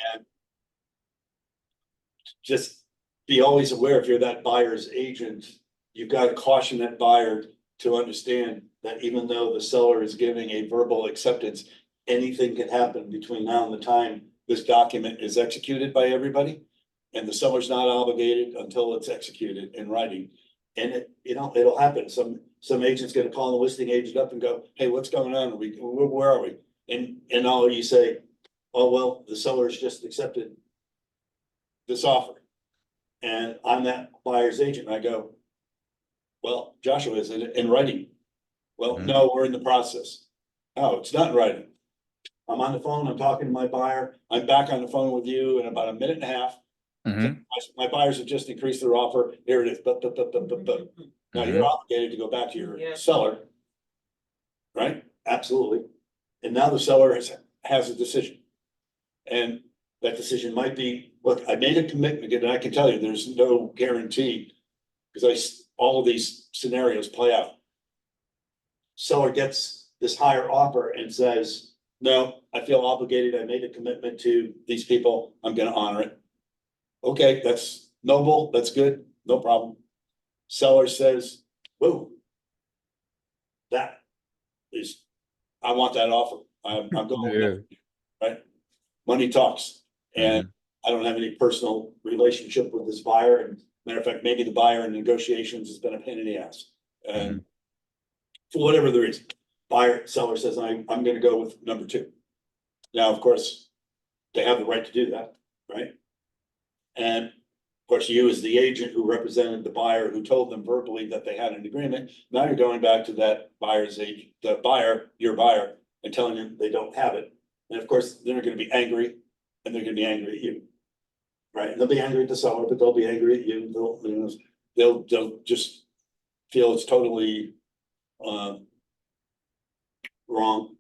just be always aware, if you're that buyer's agent, you've got to caution that buyer to understand that even though the seller is giving a verbal acceptance, anything can happen between now and the time this document is executed by everybody. And the seller's not obligated until it's executed in writing. And it'll happen. Some agent's gonna call the listing agent up and go, hey, what's going on? Where are we? And all you say, oh, well, the seller's just accepted this offer. And I'm that buyer's agent. I go, well, Joshua, is it in writing? Well, no, we're in the process. Oh, it's not in writing. I'm on the phone, I'm talking to my buyer. I'm back on the phone with you in about a minute and a half. My buyers have just increased their offer. Here it is. Now you're obligated to go back to your seller. Right? Absolutely. And now the seller has a decision. And that decision might be, look, I made a commitment, and I can tell you there's no guarantee because all of these scenarios play out. Seller gets this higher offer and says, no, I feel obligated. I made a commitment to these people. I'm going to honor it. Okay, that's noble. That's good. no problem. Seller says, whoa. That is, I want that offer. I'm going with Yeah. that, right? Money talks, and I don't have any personal relationship with this buyer, and matter of fact, maybe the buyer in negotiations has been a pain in the ass. And for whatever the reason, seller says, I'm gonna go with number two. Now, of course, they have the right to do that, right? And of course, you as the agent who represented the buyer, who told them verbally that they had an agreement, now you're going back to that buyer's agent, the buyer, your buyer, and telling them they don't have it. And of course, they're gonna be angry, and they're gonna be angry at you. Right, and they'll be angry at the seller, but they'll be angry at you, they'll just feel it's totally wrong.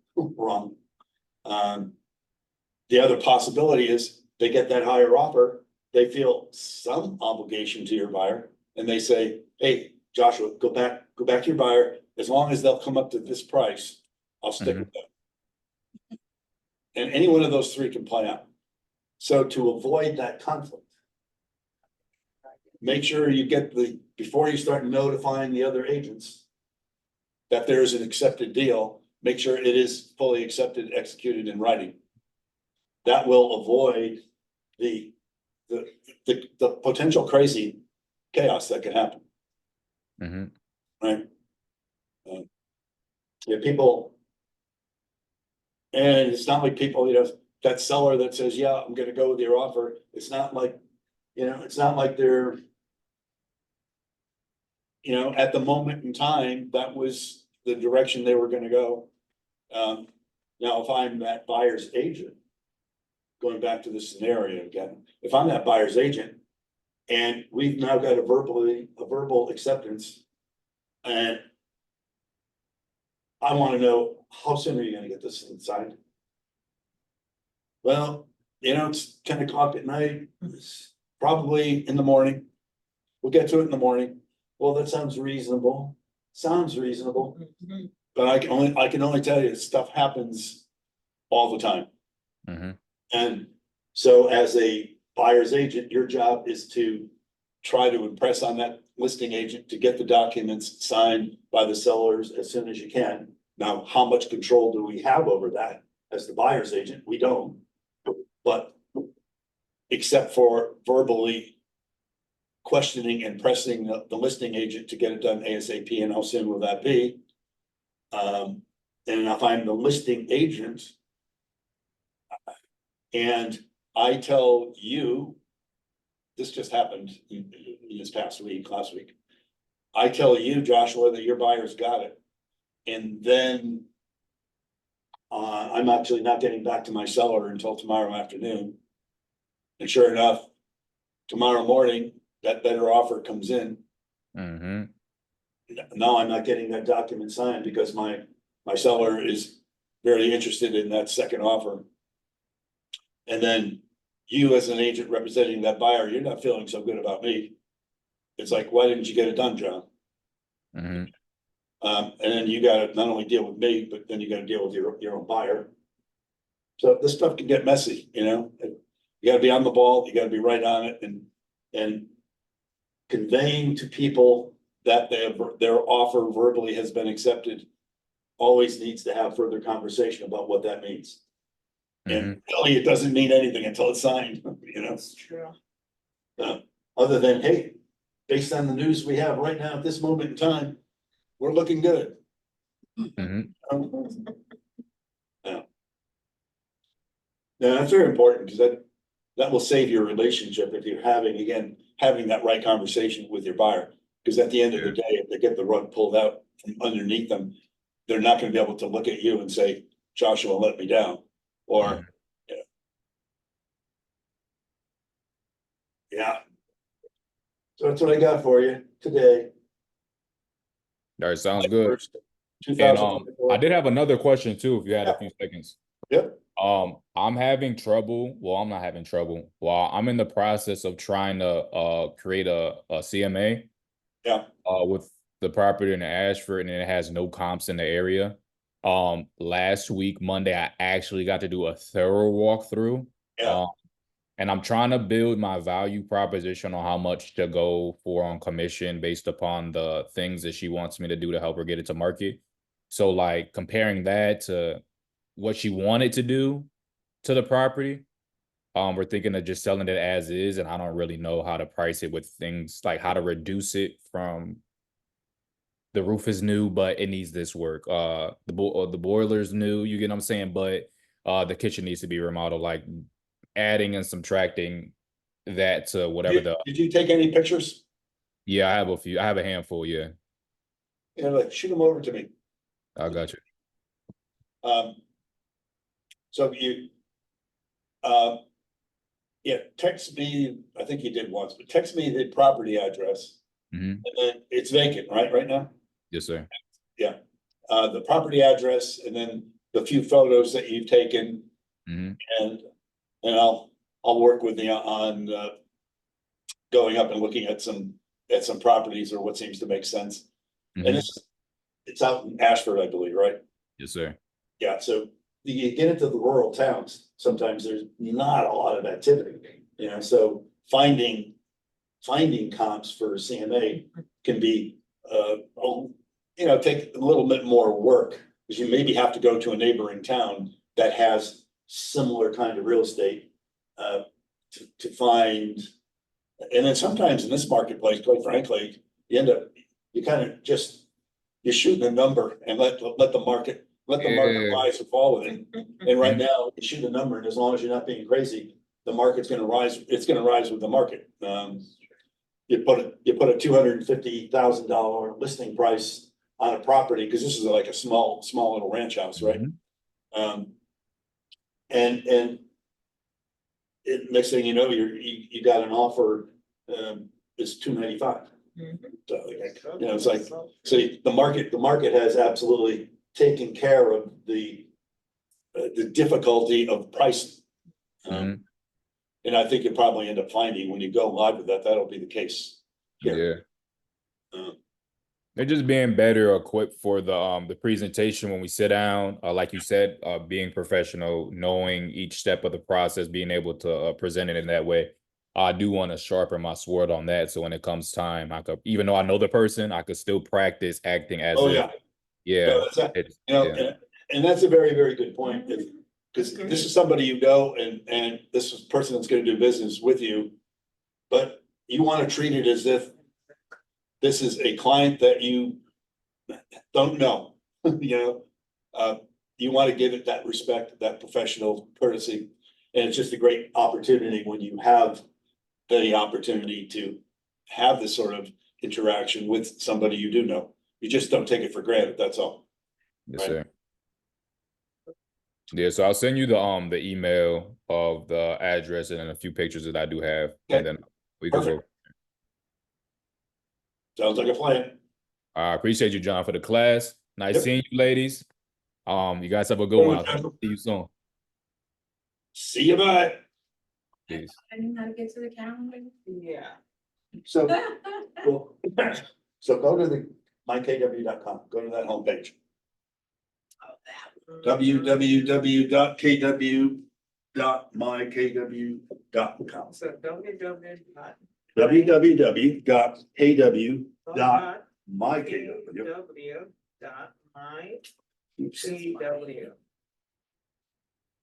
The other possibility is they get that higher offer, they feel some obligation to your buyer, and they say, hey, Joshua, go back to your buyer, as long as they'll come up to this price, I'll stick with them. And any one of those three can play out. So to avoid that conflict, make sure you get before you start notifying the other agents that there is an accepted deal, make sure it is fully accepted, executed in writing. That will avoid the potential crazy chaos that could happen. Right? Yeah, people, and it's not like people, that seller that says, yeah, I'm gonna go with your offer, it's not like, it's not like they're, at the moment in time, that was the direction they were gonna go. Now, if I'm that buyer's agent, going back to the scenario again, if I'm that buyer's agent and we've now got a verbal acceptance, and I want to know, how soon are you gonna get this thing signed? Well, it's 10 o'clock at night, it's probably in the morning. We'll get to it in the morning. Well, that sounds reasonable. But I can only tell you, stuff happens all the time. And so as a buyer's agent, your job is to try to impress on that listing agent to get the documents signed by the sellers as soon as you can. Now, how much control do we have over that as the buyer's agent? We don't. But except for verbally questioning and pressing the listing agent to get it done ASAP, and how soon will that be? And if I'm the listing agent and I tell you, this just happened in this past week, last week. I tell you, Joshua, that your buyer's got it. And then I'm actually not getting back to my seller until tomorrow afternoon. And sure enough, tomorrow morning, that better offer comes in. Now I'm not getting that document signed because my seller is very interested in that second offer. And then you, as an agent representing that buyer, you're not feeling so good about me. It's like, why didn't you get it done, John? And then you gotta not only deal with me, but then you gotta deal with your own buyer. So this stuff can get messy, you gotta be on the ball, you gotta be right on it, and conveying to people that their offer verbally has been accepted always needs to have further conversation about what that means. And really, it doesn't mean anything until it's signed, That's true. Other than, hey, based on the news we have right now at this moment in time, we're looking good. Yeah, that's very important, because that will save your relationship if you're having that right conversation with your buyer. Because at the end of the day, if they get the rug pulled out from underneath them, they're not gonna be able to look at you and say, Joshua let me down, or, yeah. So that's what I got for you today. All right, sounds good. And 2024. I did have another question too, if you had a few seconds. Yep. I'm having trouble. Well, I'm not having trouble. Well, I'm in the process of trying to create a CMA. Yeah. With the property in Ashford, and it has no comps in the area. Last week, Monday, I actually got to do a thorough walkthrough. Yeah. And I'm trying to build my value proposition on how much to go for on commission based upon the things that she wants me to do to help her get it to market. So like comparing that to what she wanted to do to the property, we're thinking of just selling it as is, and I don't really know how to price it with things like how to reduce it from the roof is new, but it needs this work. The boiler's new, you get what I'm saying, but the kitchen needs to be remodeled, like adding and subtracting that to whatever Did you take any pictures? yeah, I have a handful, yeah. Like shoot them over to me. I got you. So yeah, text me, I think you did once, but text me the property address. Mhm. And then it's vacant, right now? Yes, sir. The property address and then the few photos that you've taken. Mhm. And I'll work with you on going up and looking at some properties or what seems to make sense. And Mhm. it's out in Ashford, I believe, right? Yes, sir. Yeah, so you get into the rural towns, sometimes there's not a lot of activity, so finding comps for CMA can be, take a little bit more work, because you maybe have to go to a neighboring town that has similar kind of real estate, to find. And then sometimes in this marketplace, quite frankly, you kind of just, you're shooting a number and let the market Yeah. rise or fall with it. And right now, you shoot a number, and as long as you're not being crazy, the market's gonna rise, it's gonna rise with the market. You put a $250,000 listing price on a property, because this is like a small little ranch house, right? Mhm. And next thing you know, you got an offer, it's $295. So, it's like, so the market has absolutely taken care of the difficulty of pricing. Mhm. And I think you probably end up finding when you go live with that, that'll be the case here. Yeah. They're just being better equipped for the presentation when we sit down. Like you said, being professional, knowing each step of the process, being able to present it in that way. I do want to sharpen my sword on that, so when it comes time, I could, even though I know the person, I could still practice acting as Oh, if, yeah. yeah, No, that's yeah. and that's a very, very good point, because this is somebody and this is a person that's gonna do business with you. But you wanna treat it as if this is a client that you don't know, you wanna give it that respect, that professional courtesy. And it's just a great opportunity when you have the opportunity to have this sort of interaction with somebody you do know. You just don't take it for granted, that's all. Yes, Right. sir. Yeah, so I'll send you the email of the address and then a few pictures that I do have, Okay. and then we can go. Perfect. Sounds like a plan. I appreciate you, John, for the class. Nice Yep. seeing you, ladies. You guys have a good one. I'll see you soon. See you, bye. Peace. I didn't know how to get to the calendar. Yeah. So, well, so go to the mykw.com, go to that homepage. www.kw.mykw.com. So www. www.kw.mykw. Dot my KW.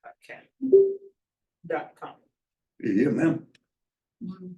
Okay. .com. Yeah, ma'am. Mhm.